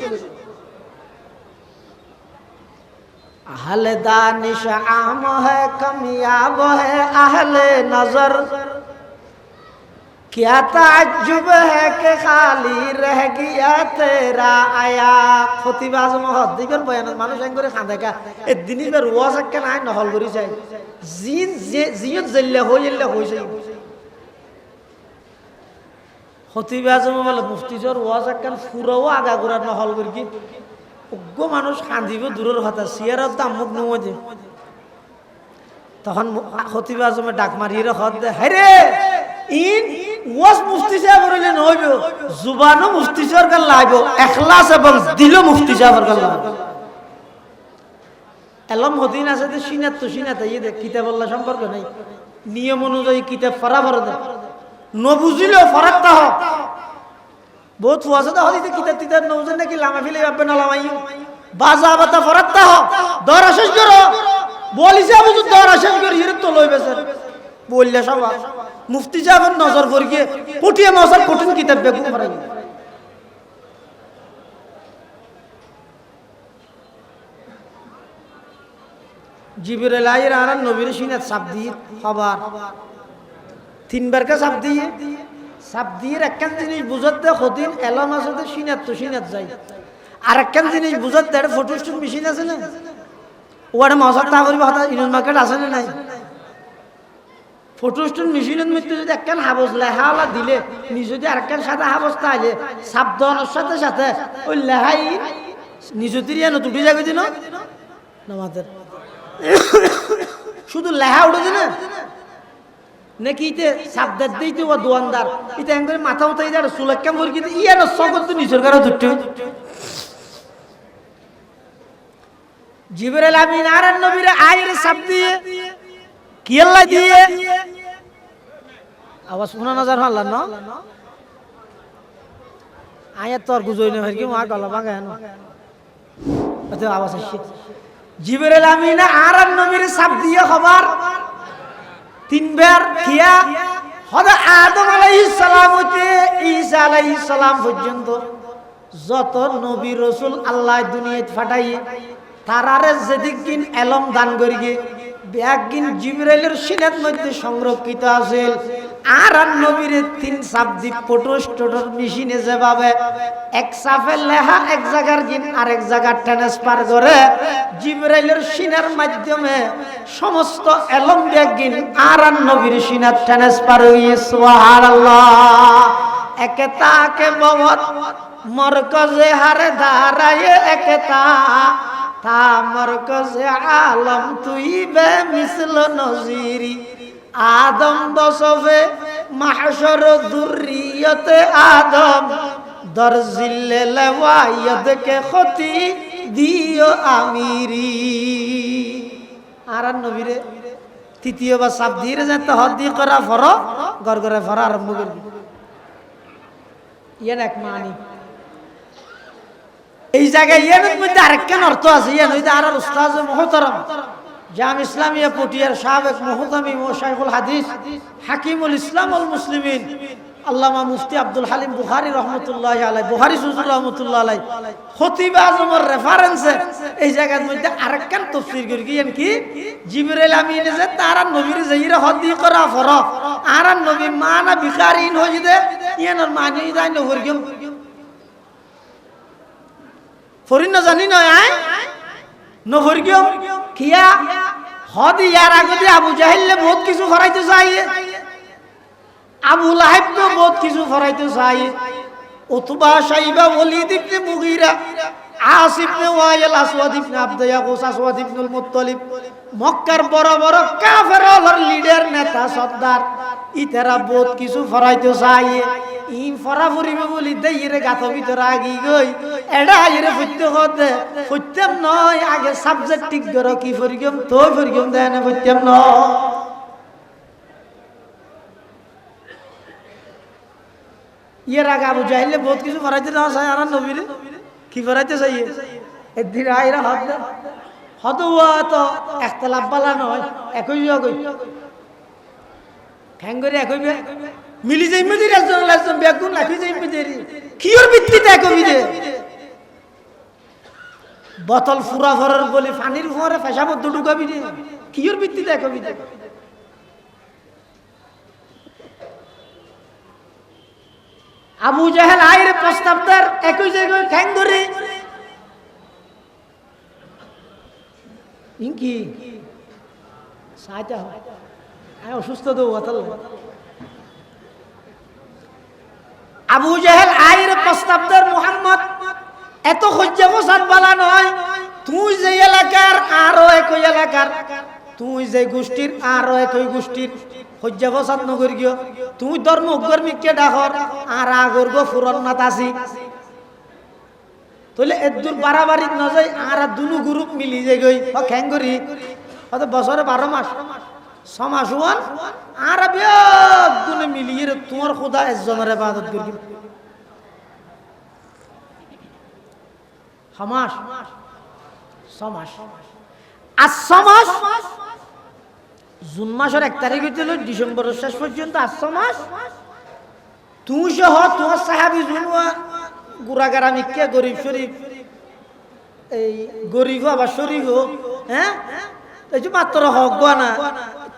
अहले दानिश आम है कमियाब है अहले नजर क्या ताज्जुब है कि खाली रह गया तेरा आया खतीबाज मुहद्दिकर बयान মানুষ এন করে খাঁদে কা এই দিনের ওয়াজ একটা নাই নহল করি যায় জিন জিয়ত জল্লে হইলে হইছে খতীবাজ বলে মুফতিজর ওয়াজ একটা পুরো আগা গোরা নহল করি কি উগ্র মানুষ কান্দিব দূরের কথা সিয়ারত দাম মুখ নমজে তখন খতিব আজমে ডাক মারিয়ে হদ দে হায়রে ইন ওয়াজ মুফতি সাহেব বলে নইব জুবানও মুফতি সাহেবের গাল লাইব ইখলাস এবং দিল মুফতি সাহেবের গাল লাইব এলম হদিন আছে যে সিনাত তো সিনাত এই দেখ কিতাব আল্লাহ সম্পর্ক নাই নিয়ম অনুযায়ী কিতাব পড়া ফরজ ন বুঝিলেও ফরাকটা হোক বহুত ওয়াজ দা হদিতে কিতাব তিতাব নউজে নাকি লামা ফিলে আপনি না লামাই বাজা বাতা ফরাকটা হোক দরা শেষ করো বলিছে বুঝু দরা শেষ করি এর তো লইবে স্যার বললে সব মুফতি সাহেবের নজর পড়িয়ে পুটিয়ে মশার কঠিন কিতাব বেগুন পড়াই জিবরাইল আইর আর নবীর সিনাত সাপ দিয়ে খবর তিনবার কা সাপ দিয়ে একখান জিনিস বুঝতে কদিন এলম আছে তো সিনাত তো সিনাত যাই আর একখান জিনিস বুঝতে ফটোস্টুট মেশিন আছে না ওয়ার মশার তা করিব হঠাৎ ইউনিয়ন মার্কেট আছে না নাই ফটোস্টুট মেশিনের মধ্যে যদি একখান হাবস লেহাওয়ালা দিলে নি যদি আরেকখান সাথে হাবস তাইলে সাবধানের সাথে সাথে ওই লেহাই নিজতির ইয়া নতুন যাবে দিন নামাজের শুধু লেহা উঠেছে না নাকি ইতে সাবধান দিতে ও দোয়ানদার ইতে এম করে মাথা উঠাই যার সুলাক্কাম করে কিন্তু ইয়া না সকল তো নিজের কারো ধরতে জিবরাইল আমিন আর নবীর আয়ের সাব দিয়ে কি আল্লাহ দিয়ে আওয়াজ শোনা নজর হল না আয়াত তো আর গুজই না কি মা গলা ভাঙা না আচ্ছা আওয়াজ আসছে জিবরাইল আমিন আর নবীর সাব দিয়ে খবর তিনবার কিয়া হযরত আদম আলাইহিস সালাম হতে ঈসা আলাইহিস সালাম পর্যন্ত যত নবী রাসূল আল্লাহ দুনিয়ায় পাঠাইয়ে তারারে যেদিন এলম দান করিয়ে ব্যাগিন জিবরাইলের সিনাত মধ্যে সংরক্ষিত আছে আর নবীরে তিন শব্দ ফটোস্টটর মেশিনে যেভাবে এক সাফে লেখা এক জায়গার জিন আরেক জায়গা ট্রান্সফার করে জিবরাইলের সিনার মাধ্যমে সমস্ত এলম ব্যাগিন আর নবীর সিনাত ট্রান্সফার হয়ে সুবহানাল্লাহ একতা কে বহুত মরকজে হারে দাঁড়ায় একতা তা মরকজে আলম তুই বে মিসল নজিরি আদম বসবে মাহশর দুরিয়তে আদম দরজিল্লে লওয়ায়দ কে খতি দিও আমিরি আর নবীরে তৃতীয়বার সাপ দিয়ে যেতে হদি করা ফর গর গরে ফর আরম্ভ করবি ইয়ান এক মানি এই জায়গায় ইয়ানের মধ্যে আরেকখান অর্থ আছে ইয়ান হইতে আর উস্তাদ মুহতারাম জাম ইসলামিয়া পটিয়ার সাবেক মুহতামি ও শাইখুল হাদিস হাকিমুল ইসলাম ওয়াল মুসলিমিন আল্লামা মুফতি আব্দুল হালিম বুখারী রাহমাতুল্লাহি আলাইহি বুখারী হুজুর রাহমাতুল্লাহি আলাইহি খতিব আজমের রেফারেন্সে এই জায়গার মধ্যে আরেকখান তাফসীর করি ইয়ান কি জিবরাইল আমিন যে তারা নবীর যাইরা হদি করা ফর আর নবী মানা বিকারিন হইদে ইয়ানের মানি যায় না হরগম ফরিন না জানি না আয় নহরগম কিয়া হদ ইয়ার আগতে আবু জাহেল বহুত কিছু ফরাইতে চাই আবু লাহাব তো বহুত কিছু ফরাইতে চাই উতবা শাইবা ওয়ালিদ ইবনে মুগীরা আসিফ ইবনে ওয়াইল আসওয়াদ ইবনে আব্দ ইয়াকুস আসওয়াদ ইবনুল মুত্তালিব মক্কার বড় বড় কাফেরদের লিডার নেতা সর্দার ইতারা বহুত কিছু ফরাইতে চাই ই ফরা ফুরিবে বলি দেইরে গাথ ভিতরে আগি গই এডা আইরে ফুটতে হতে ফুটতেম নয় আগে সাবজেক্ট ঠিক করো কি ফরিগম তো ফরিগম দেয় না ফুটতেম ন ইয়ের আগে আবু জাহিলে বহুত কিছু ফরাইতে দেওয়া চাই আর নবীরে কি ফরাইতে চাই এদিন আইরা হত হত তো একতলাপ বালা নয় একই জগই খ্যাঙ্গরে একই মিলি যাই মধ্যে একজন বেগুন লাখি যাই মধ্যে কিয়র ভিত্তিতে একই দে বোতল ফুরা ভরার বলে পানির ফুয়ারে পেশাব ঢুকাবি দে কিয়র ভিত্তিতে একই দে আবু জাহেল আইরে প্রস্তাবদার একই জায়গায় খ্যাঙ্গরে ইনকি সাইটা হয় অসুস্থ তো হতাল আবু জাহেল আইরে প্রস্তাবদার মুহাম্মদ এত খজ্জা বসাত বালা নয় তুই যে এলাকার আরো একই এলাকার তুই যে গোষ্ঠীর আরো একই গোষ্ঠীর খজ্জা বসাত নগর গিয়ে তুই ধর্ম কর্মীকে ডাকর আর আগর গো ফুরন্নাত আসি তাহলে এদুর বাড়াবাড়ি ন যায় আর দুনু গ্রুপ মিলি যে গই খ্যাঙ্গরি হয়তো বছরে 12 মাস 6 মাস হন আর বেগুনে মিলিয়ে তোমার খোদা একজনের ইবাদত করি হামাস 6 মাস আর 6 মাস জুন মাসের 1 তারিখ হইছিল ডিসেম্বরের শেষ পর্যন্ত 8 মাস তুই সহ তোমার সাহাবী জুনুয়া গুড়াগারা মিক্কে গরিব শরীফ এই গরিব আবার শরীফ হ্যাঁ এই যে মাত্র হক না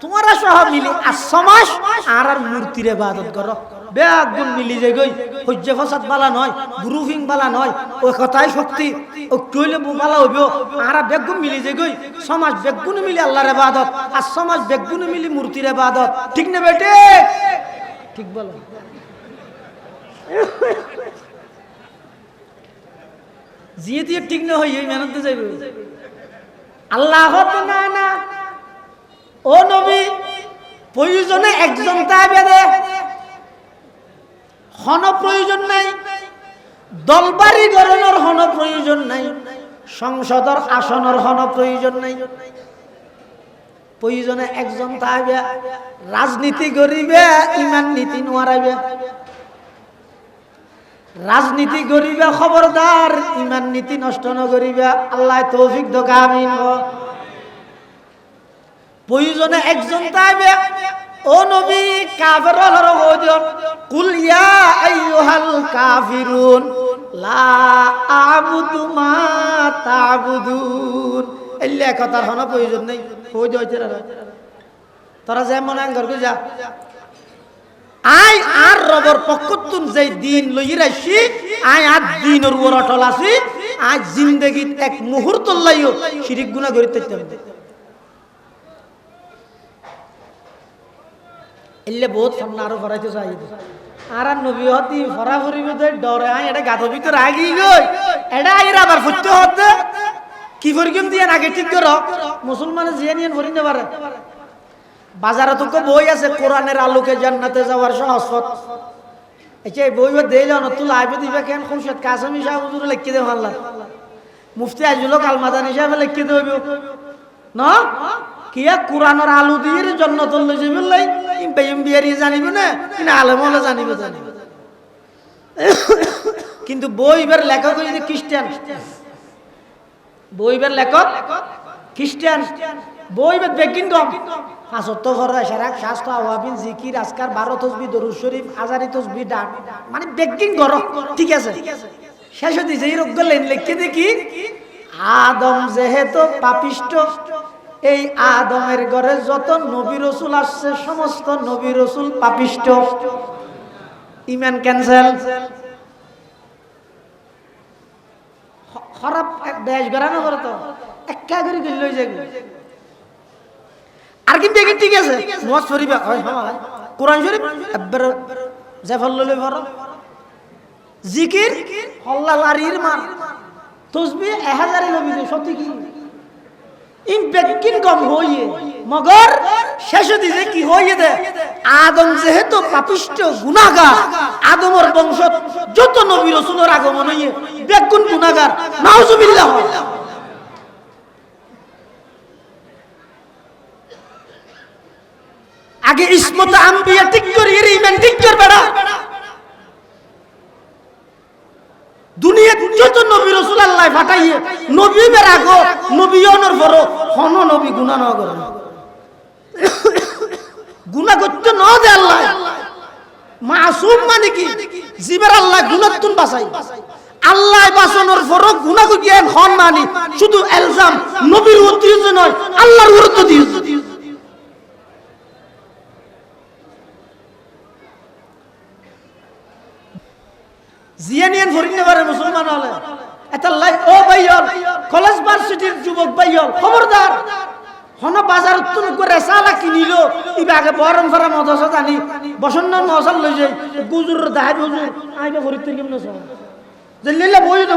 তোমারা সহ মিলি 8 মাস আর মূর্তির ইবাদত করো বেগুন মিলি যে গই হজ্জে ফসাদ বালা নয় গ্রুপিং বালা নয় ওই কথাই শক্তি ও কইলে বালা হইব আর বেগুন মিলি যে গই সমাজ বেগুন মিলি আল্লাহর ইবাদত আর সমাজ বেগুন মিলি মূর্তির ইবাদত ঠিক না বেটে ঠিক বলো জিয়ে দিয়ে ঠিক না হই মেহনত তো যাইবে আল্লাহ না না ও নবী প্রয়োজনে একজন তাইবে দে হন প্রয়োজন নাই দলবাড়ি গড়নের হন প্রয়োজন নাই সংসদর আসনের হন প্রয়োজন নাই প্রয়োজনে একজন তাইবে রাজনীতি করিবে ইমান নীতি নোয়ারাইবে রাজনীতি করিবে খবরদার ইমান নীতি নষ্ট ন করিবে আল্লাহ তৌফিক দোকা আমিন প্রয়োজনে একজন তাইবে ও নবী কাফের হলর হদিয়ন কুল ইয়া আইয়ুহাল কাফিরুন লা আবুদু মা তাবুদুন এল্লা কথার হন প্রয়োজন নাই হই হইছে তোরা যেমন আঙ্গর কই যা আই আর রবর পক্ষতুন যেই দিন লই রাইছি আই আর দিনের উপর অটল আছি আজ জিন্দেগীত এক মুহূর্ত লাইও শিরিক গুনাহ করিতে চাই এলে বহুত সামনে আরো ফরাইতে চাই আর নবী হতি ফরা ফরিবে দে ডরে আই এটা গাধ ভিতর আগি গই এটা আইরা আবার ফুটতে হতে কি ফরিগম দিয়ে আগে ঠিক করো মুসলমানে জিয়া নিয়ে ফরিতে পারে বাজারে তো বই আছে কোরআনের আলোকে জান্নাতে যাওয়ার সহজ পথ আচ্ছা এই বই দেইল না তুই লাইবে দিবে কেন খুরশেদ কাসেমি সাহেব হুজুর লিখে দে আল্লাহ মুফতি আজুল কাল মাদানী সাহেব লিখে দেব না কিয়া কোরআনের আলো দিয়ে জান্নাত লই যাবে লাই ইম বিয়ারি জানিবে না কিনা আলেম হলে জানিবে কিন্তু বইবার লেখক হইছে খ্রিস্টান বইবার লেখক খ্রিস্টান বইবার বেকিং কম 75 ফররা শারাক শাস্ত্র আওয়াবিন জিকির আজকার 12 তাসবিহ দরুদ শরীফ হাজারি তাসবিহ ডাক মানে বেকিং করো ঠিক আছে শেষ হতে যেই রোগ গলেন লিখে দেখি আদম যেহেতু পাপিষ্ট এই আদমের ঘরে যত নবী রাসূল আসছে সমস্ত নবী রাসূল পাপিষ্ট ঈমান ক্যান্সেল খারাপ দেশ গরানো করে তো একটা করে গিল লই যাবে আর কিন্তু দেখি ঠিক আছে নওয়াজ শরীফ হয় হ্যাঁ কোরআন শরীফ একবার জাফর ললে ভর জিকির আল্লাহ লারির মান তাসবিহ 1000 নবী সত্যি কি ইম বেকিন কম হইয়ে মগর শেষ দিছে কি হইয়ে দে আদম যেহেতু পাপিষ্ঠ গুনাহগার, আদমের বংশ যত নবী রাসূলের আগমন হইয়ে বেগুন গুনাহগার, নাউজুবিল্লাহ। আগে ইসমত আম্বিয়া ঠিক করি, এর ইমান ঠিক করবে না। দুনিয়া যত নবী রাসূল আল্লাহ পাঠাইয়ে নবী বের আগো নবী অনর বড় হন নবী গুনাহ না করে, গুনাহ করতে না দে আল্লাহ। মাসুম মানে কি? জিবের আল্লাহ গুনাহ তুন বাঁচাই, আল্লাহ বাঁচানোর পরও গুনাহ করিয়ে হন মানি শুধু ইলজাম নবীর উদ্দেশ্য নয়, আল্লাহর উদ্দেশ্য দিয়ে জিয়ানিয়ান ফরিনে পারে মুসলমান হলে এটা লাই। ও ভাইয়ল, কলেজ ভার্সিটির যুবক ভাইয়ল, খবরদার হন বাজার তুন করে সালা কিনিল ইবা আগে বরম ফরা মদসা জানি বসন্ন মশাল লই যাই গুজুর দাহাই হুজুর আইবা ফরিতে কেমন আছে যে লীলা বই না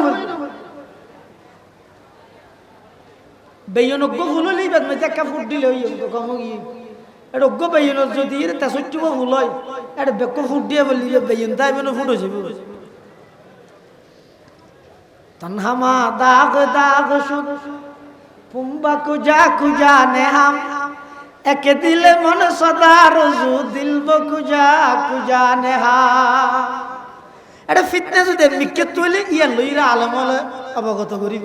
বেয়নজ্ঞ ফুল লইবা মে একটা ফুট দিলে হই কম গিয়ে এটা অজ্ঞ বেয়ন যদি তা সত্যি ফুল হয় এটা বেক ফুট দিয়ে বলি বেয়ন তাই বেন ফুট হইছে তনহামা দাগ দাগ শুদ পুম্বা কুজা কুজা নে হাম একে দিলে মন সদা রজু দিলব কুজা কুজা নে হা। এটা ফিটনেস দে মিকে তুলে ইয়া লইরা আলম হলে অবগত করিব।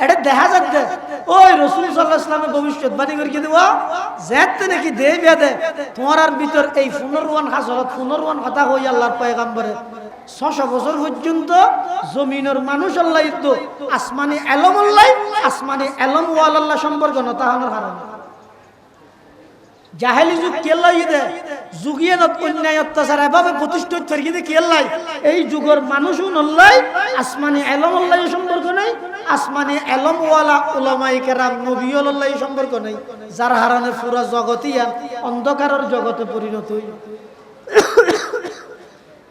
এটা দেখা যাচ্ছে ওই রাসূল সাল্লাল্লাহু আলাইহি ওয়াসাল্লামের ভবিষ্যৎবাণী করিয়ে দেব যেতে নাকি দে বেদে তোমার ভিতর এই পুনরওয়ান হাজরত পুনরওয়ান কথা হই আল্লাহর পয়গম্বরে 600 বছর পর্যন্ত জমিনের মানুষ আল্লাহ ইদ্দ আসমানি এলম আল্লাহ আসমানি এলম ওয়াল আল্লাহ সম্পর্ক না তাহানোর কারণে জাহেলি যুগ কেলাই দে যুগিয়ে নত অন্যায় অত্যাচার এভাবে প্রতিষ্ঠিত করিয়ে দে কেলাই এই যুগের মানুষও নল্লাই আসমানি এলম আল্লাহ সম্পর্ক নাই, আসমানি এলম ওয়ালা উলামায়ে কেরাম নবী আল্লাহ সম্পর্ক নাই, যার হারানে পুরো জগতিয়া অন্ধকারের জগতে পরিণত হই।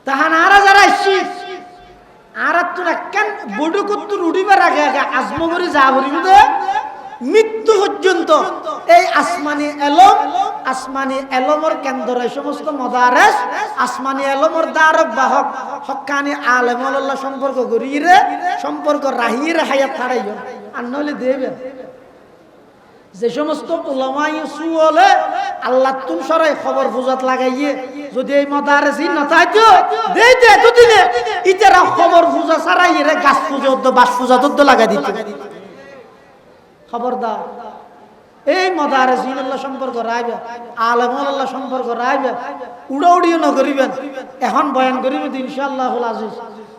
তাহান আরা যারা আসছি আর তোরা কেন বডু কত্তু রুডিবার আগে আগে আজমগরি যা বলিব দে মৃত্যু পর্যন্ত এই আসমানি এলমর কেন্দ্র এই সমস্ত মদারেস আসমানি এলমর দ্বারক বাহক হক্কানি আলেমুল্লাহ সম্পর্ক গরিরে সম্পর্ক রাহিয়ে হায়াত ছাড়াইব আর নইলে দেবে যে সমস্ত উলামায়ে সুলে আল্লাহ তুম সরাই খবর বুঝাত লাগাইয়ে যদি এই মাদারেসি না থাকতো দেই দে দুদিনে ইতারা খবর বুঝা ছাড়াই রে গাছ পূজা উদ্দ বাস পূজা উদ্দ লাগাই দিত। খবরদার এই মাদারেসিন আল্লাহ সম্পর্ক রাইবে আলেমুল্লাহ সম্পর্ক রাইবে উড়াউড়িও না করিবেন। এখন বয়ান করিব ইনশাআল্লাহুল আজিজ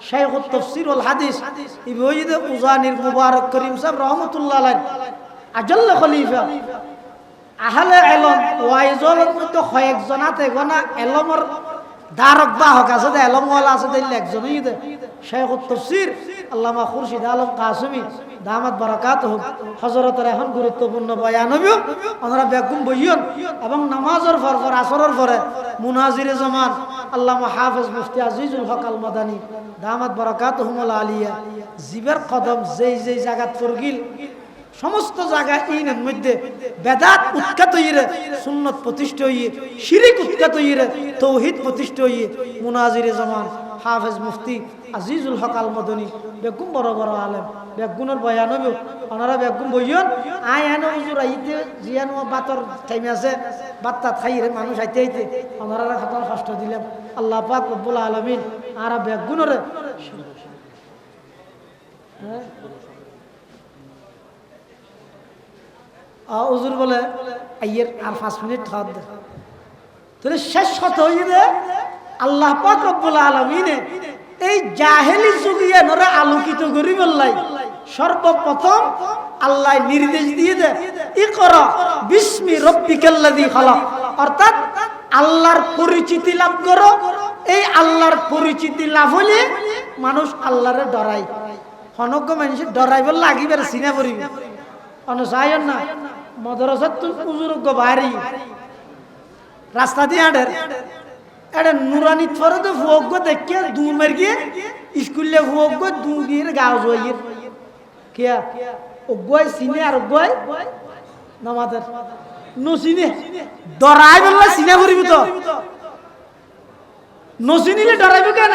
শাইখুত তাফসীর ওয়াল হাদিস ইবনে উজানির মুবারক করিম সাহেব রাহমাতুল্লাহ আলাইহি আজল খলিফা আহলে এলম ওয়াইজল তো কয়েকজন আছে গোনা এলমর দারক বাহক আছে দে এলম ওয়ালা আছে দে একজনই দে শাইখুত তাফসীর আল্লামা খুরশিদ আলম কাসেমী দামাত বারাকাতুহু হযরতের এখন গুরুত্বপূর্ণ বয়ান হইব। আপনারা বেগুম বইয়ন এবং নামাজের পর আসরের পরে মুনাজিরে জামান আল্লামা হাফেজ মুফতি আজিজুল হক আল মাদানী দামাত বারাকাতুহুল আলিয়া জিবের কদম যেই যেই জায়গাত পড়গিল সমস্ত জায়গা ইনের মধ্যে বেদাত উৎখাত হইরে সুন্নত প্রতিষ্ঠা হইয়ে শিরিক উৎখাত হইরে তৌহিদ প্রতিষ্ঠা হইয়ে মুনাজিরে জামান হাফেজ মুফতি আজিজুল হক আল মাদানী বেগুম বড় বড় আলেম বেগুনের বয়ান হইব। ওনারা বেগুম বইয়ন আয় এনে হুজুর আইতে জিয়ান বাতর টাইম আছে বাত্তা খাইরে মানুষ আইতে আইতে ওনারা খাতন কষ্ট দিলাম আল্লাহ পাক রব্বুল আলামিন আর বেগুনরে হুজুর বলে আইয়ের আর 5 মিনিট খাওয়া দে তাহলে শেষ কথা হইবে আল্লাহ পাক রব্বুল আলামিন এই জাহেলি যুগিয়ে নরে আলোকিত করি বললাই সর্বপ্রথম আল্লাহ নির্দেশ দিয়ে দে ইকরা বিসমি রাব্বিকাল্লাযী খালাক, অর্থাৎ আল্লাহর পরিচিতি লাভ করো। এই আল্লাহর পরিচিতি লাভ হলে মানুষ আল্লাহরে ডরায়। হনজ্ঞ মানুষ ডরাইবার লাগিবার সিনা পড়িবে অনুসায়ন না মদরসা তুই উজুরজ্ঞ বাড়ি রাস্তা দিয়ে আডের এটা নুরানি থরে তো ভোগ্য দেখে দু মের গিয়ে স্কুলে ভোগ্য দু দিয়ে গাও জয়ের কিয়া অজ্ঞয় সিনে আর অজ্ঞয় নামাদের নো সিনে ডরাই বললা সিনে করিবি তো নচিনিলে ডরাইব কেন?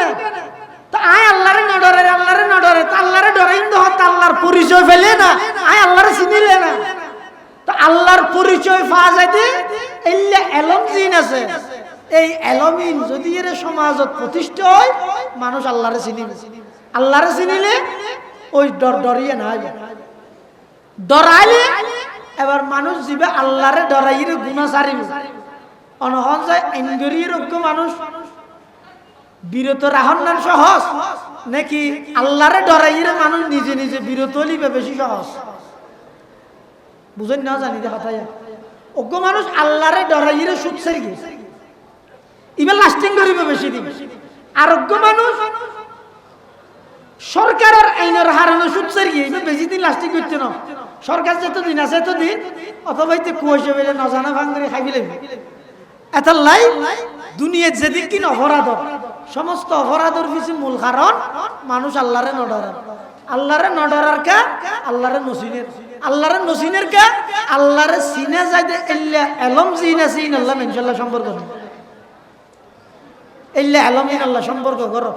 তো আয় আল্লাহরে না ডরে, আল্লাহরে না ডরে, তা আল্লাহরে ডরাই কিন্তু হয়তো আল্লাহর পরিচয় ফেলে না, আয় আল্লাহরে চিনিলে না। তো আল্লাহর পরিচয় পাওয়া যাইতে এল্লা এলম জিন আছে, এই এলমিন যদি এর সমাজত প্রতিষ্ঠা হয়, মানুষ আল্লাহরে চিনিবে। আল্লাহরে চিনিলে ওই ডরিয়ে না ডরাইলে এবার মানুষ যাবে আল্লাহরে ডরাইরে গুনাহ ছাড়িবে। অনহন যায় এনগরির অজ্ঞ মানুষ বিরত রাহন না সহজ নাকি আল্লাহরে ডরাইরে মানুষ নিজে নিজে বিরত হলিবে বেশি সহজ? বুঝেন না জানি যে হতায় অজ্ঞ মানুষ আল্লাহরে ডরাইরে সুদ ছেড়ে গিয়েছে, এবার লাস্টিং করিবে বেশি দিন। আরোগ্য মানুষ সরকারের আইনের হারানো সুদ ছেড়ে গিয়ে এবার বেশি দিন লাস্টিং করতে না। সরকার যত দিন আছে এত দিন, অথবা কুয়াশা বেলে নজানা ভাঙরে খাই ফেলে এত লাই দুনিয়া যেদিক কিন অপরাধ, সমস্ত অপরাধের পিছনে মূল কারণ মানুষ আল্লাহরে নডরার। আল্লাহরে নডরার কা আল্লাহরে নসিনের, আল্লাহরে নসিনের কা আল্লাহরে সিনে যাইতে ইল্লা এলম জিনা সিন আল্লাহ ইনশাআল্লাহ সম্পর্ক নেই। ইল্লা এলমিন আল্লাহ সম্পর্ক করো,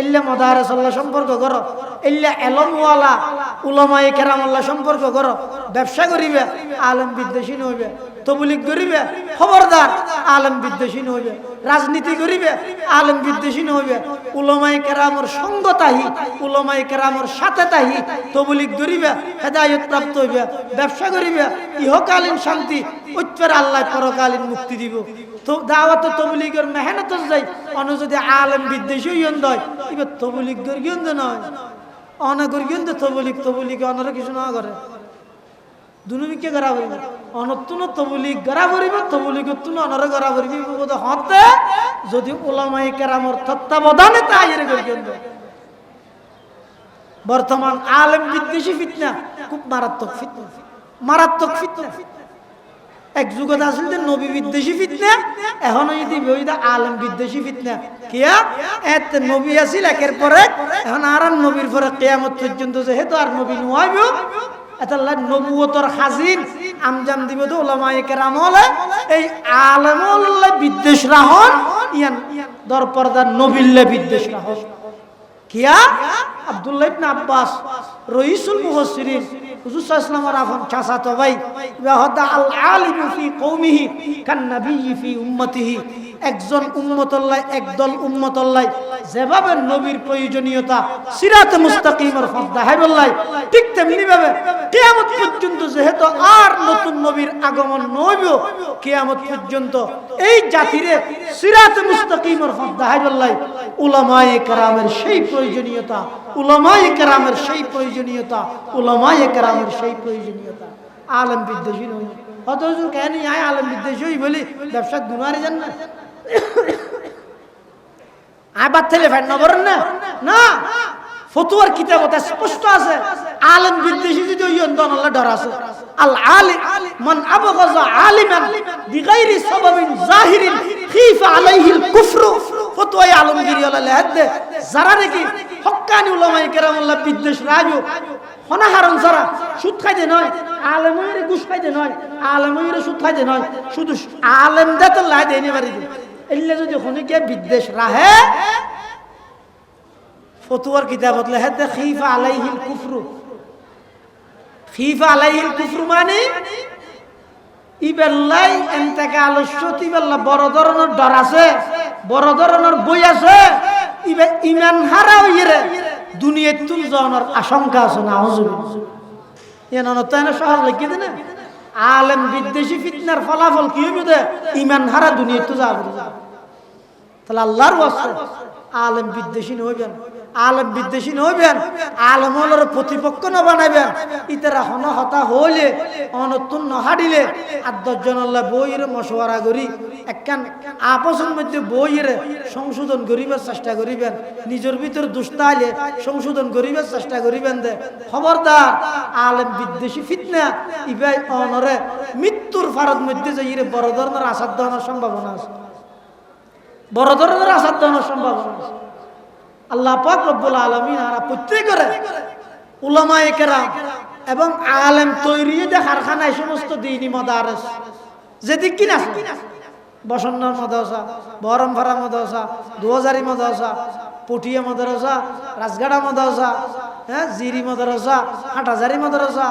ইল্লা মাদারিস আল্লাহ সম্পর্ক করো, ইল্লা এলমওয়ালা উলামায়ে কেরাম আল্লাহ সম্পর্ক করো। ব্যবসা করিবে আলেম বিদ্বেষী নইবে, তবলিগ করিবে খবরদার আলেম বিদ্বেষী নইবে, রাজনীতি করিবে আলেম বিদ্বেষী নইবে, উলামায়ে কেরামের সঙ্গ তাহি, উলামায়ে কেরামের সাথে তাহি তবলিগ করিবে হেদায়েত প্রাপ্ত হইবে। ব্যবসা করিবে ইহকালীন শান্তি, উত্তর আল্লাহ পরকালীন মুক্তি দিব। তো দাওয়াত তবলিগের মেহনত যাই অন যদি আলেম বিদ্বেষী হইন দয় এবার তবলিগ করিয়ন নয়, অনগরিয়ন তবলিগ তবলিগ অনরা কিছু না করে দুনুবিকে গড়া করিবে, অনতুন তবলিগ গড়া করিবে, তবলিগতুন অনরা গড়া করিবে হতে যদি উলামায়ে কেরামের তত্ত্বাবধানে তাইরে করিয়ন। বর্তমান আলেম বিদ্বেষী ফিতনা খুব মারাত্মক ফিতনা, মারাত্মক ফিতনা। এক যুগত আসলে নবী বিদ্বেষী ফিতনা, এখন আলেম বিদ্বেষী ফিতনা। কিয়া এত নবী আসিল একের পরে, এখন আর নবীর পরে কিয়ামত পর্যন্ত যেহেতু আর নবী নয় এতাল্লাহ নবুয়তর হাজির আমজাম দিব তো উলামায়ে কেরাম হলে এই আলেমুল্লাহ বিদ্বেষ রাহন ইয়ান দরপরদার নবীল্লাহ বিদ্বেষ রাহন। কিয়া আব্দুল্লাহ ইবনে আব্বাস রইসুল মুফাসসিরিন হুজুর সাল্লাল্লাহু আলাইহি ওয়াসাল্লাম আফন চাচাতো ভাই ওয়াহদা আল আলিমু ফি কওমিহি কান নবিয়্যি ফি উম্মতিহি। একজন উম্মতুল্লাহ একদল উম্মতুল্লাহ যেভাবে নবীর প্রয়োজনীয়তা সিরাতে মুস্তাকিমের ফদা হাইবুল্লাহ ঠিক তেমনি ভাবে কিয়ামত পর্যন্ত যেহেতু আর নতুন নবীর আগমন নইব, কিয়ামত পর্যন্ত এই জাতিরে সিরাতে মুস্তাকিমের ফদা হাইবুল্লাহ উলামায়ে কেরামের সেই প্রয়োজনীয়তা, উলামায়ে কেরামের সেই প্রয়োজনীয়তা, উলামায়ে কেরামের সেই প্রয়োজনীয়তা। আলেম বিদ্বেষী নই অথচ কেন আয় আলেম বিদ্বেষী বলি ব্যবসা গুনারে জান না আবার ছেলে ফ্যান নবরেন না না ফতুয়ার কিতাবতে স্পষ্ট আছে আলেম বিদ্বেষী যদি ইয়ন্দন আল্লাহ ডর আছে। আল আলিম মান আবগাযা আলিমান বিগাইরি সাবাবিন জাহিরিন খিফা আলাইহিল কুফরু। ফতুয়ায়ে আলমগীরি আল্লাহ লেহাদে যারা নাকি হক্কানি উলামায়ে কেরামুল্লাহ বিদ্বেষ রাজু হনাহারণ যারা সুদ খাইতে নয়, আলেমইরে ঘুষ খাইতে নয়, আলেমইরে সুদ খাইতে নয়, শুধু আলেম দাতে লাই দেনি বাড়ি দে এল্লে যদি হনিকে বিদ্বেষ রাহে ফতুয়ার কিতাবত লেহাদে খিফা আলাইহিল কুফরু। খিফা আলাইহিল কুফরু মানে ইবেল্লাই এন্তেকাল সতিবেল্লা বড় ধরনের ডর আছে, বড় ধরনের বই আছে, ইবে ঈমান হারা হইরে দুনিয়ায় তুল যাওয়ার আশঙ্কা আছে না হুজুর এনা সহজ লিখে দে না। আলেম বিদ্বেষী ফিতনার ফলাফল কি হইবে দে ঈমান হারা দুনিয়ায় তো যাবে। তাহলে আল্লাহর ওয়াস্তে আলেম বিদ্বেষী হইবেন, আলেম বিদ্বেষী হইবেন, আলেম হলের প্রতিপক্ষ না বানাইবেন। ইতারা হন হতা হইলে অনতুন নহাডিলে আর 10 জন আল্লাহ বইয়ের মশওয়ারা করি একখান আপসের মধ্যে বইয়ের সংশোধন করিবার চেষ্টা করিবেন, নিজের ভিতর দুষ্টা আইলে সংশোধন করিবার চেষ্টা করিবেন। দে খবরদার আলেম বিদ্বেষী ফিতনা ইবাই অনরে মৃত্যুর ফারদ মধ্যে যাইরে বড় ধরনের আসাদ দেওয়ার সম্ভাবনা আছে, বড় ধরনের আসাদ দেওয়ার সম্ভাবনা আছে। আল্লাহ পাক রব্বুল আলামিন আর প্রত্যেকের উলামায়ে কেরাম এবং আলেম তৈরি যে কারখানায় সমস্ত দ্বীনি মাদারিস যেদিক কিনা বসন্নর মাদ্রাসা, বহরমপাড়া মাদ্রাসা, দুহাজারি মাদ্রাসা, পটিয়া মাদ্রাসা, রাজগাড়া মাদ্রাসা, হ্যাঁ, জিরি মাদ্রাসা, হাটাজারি মাদ্রাসা,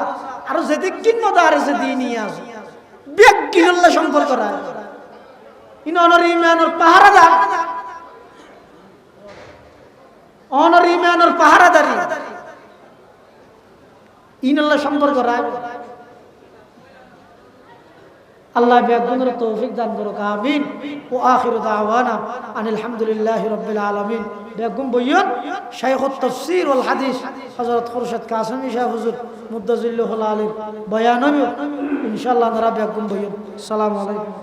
আরো যেদিক কিন মাদ্রাসা দিয়ে নিয়ে আসে ব্যক্তিগত সম্পর্ক রায় ইনর ইমানের পাহারাদার, অনর ইমানের পাহারাদারি ইনল্লাহ সম্পর্ক রায়। আল্লাহ বেগুনের তৌফিক দান করুক, আমিন। ও আখিরু দাওয়ানা আনিল হামদুলিল্লাহি রাব্বিল আলামিন। বেগুন বইয়ন শাইখুত তাফসীর ওয়াল হাদিস হযরত খুরশিদ কাসেমী শাহ হুজুর মুদ্দাজিল্লাহুল আলিম বয়ান হবে ইনশাআল্লাহ। নারা বেগুন বইয়ন। আসসালামু আলাইকুম।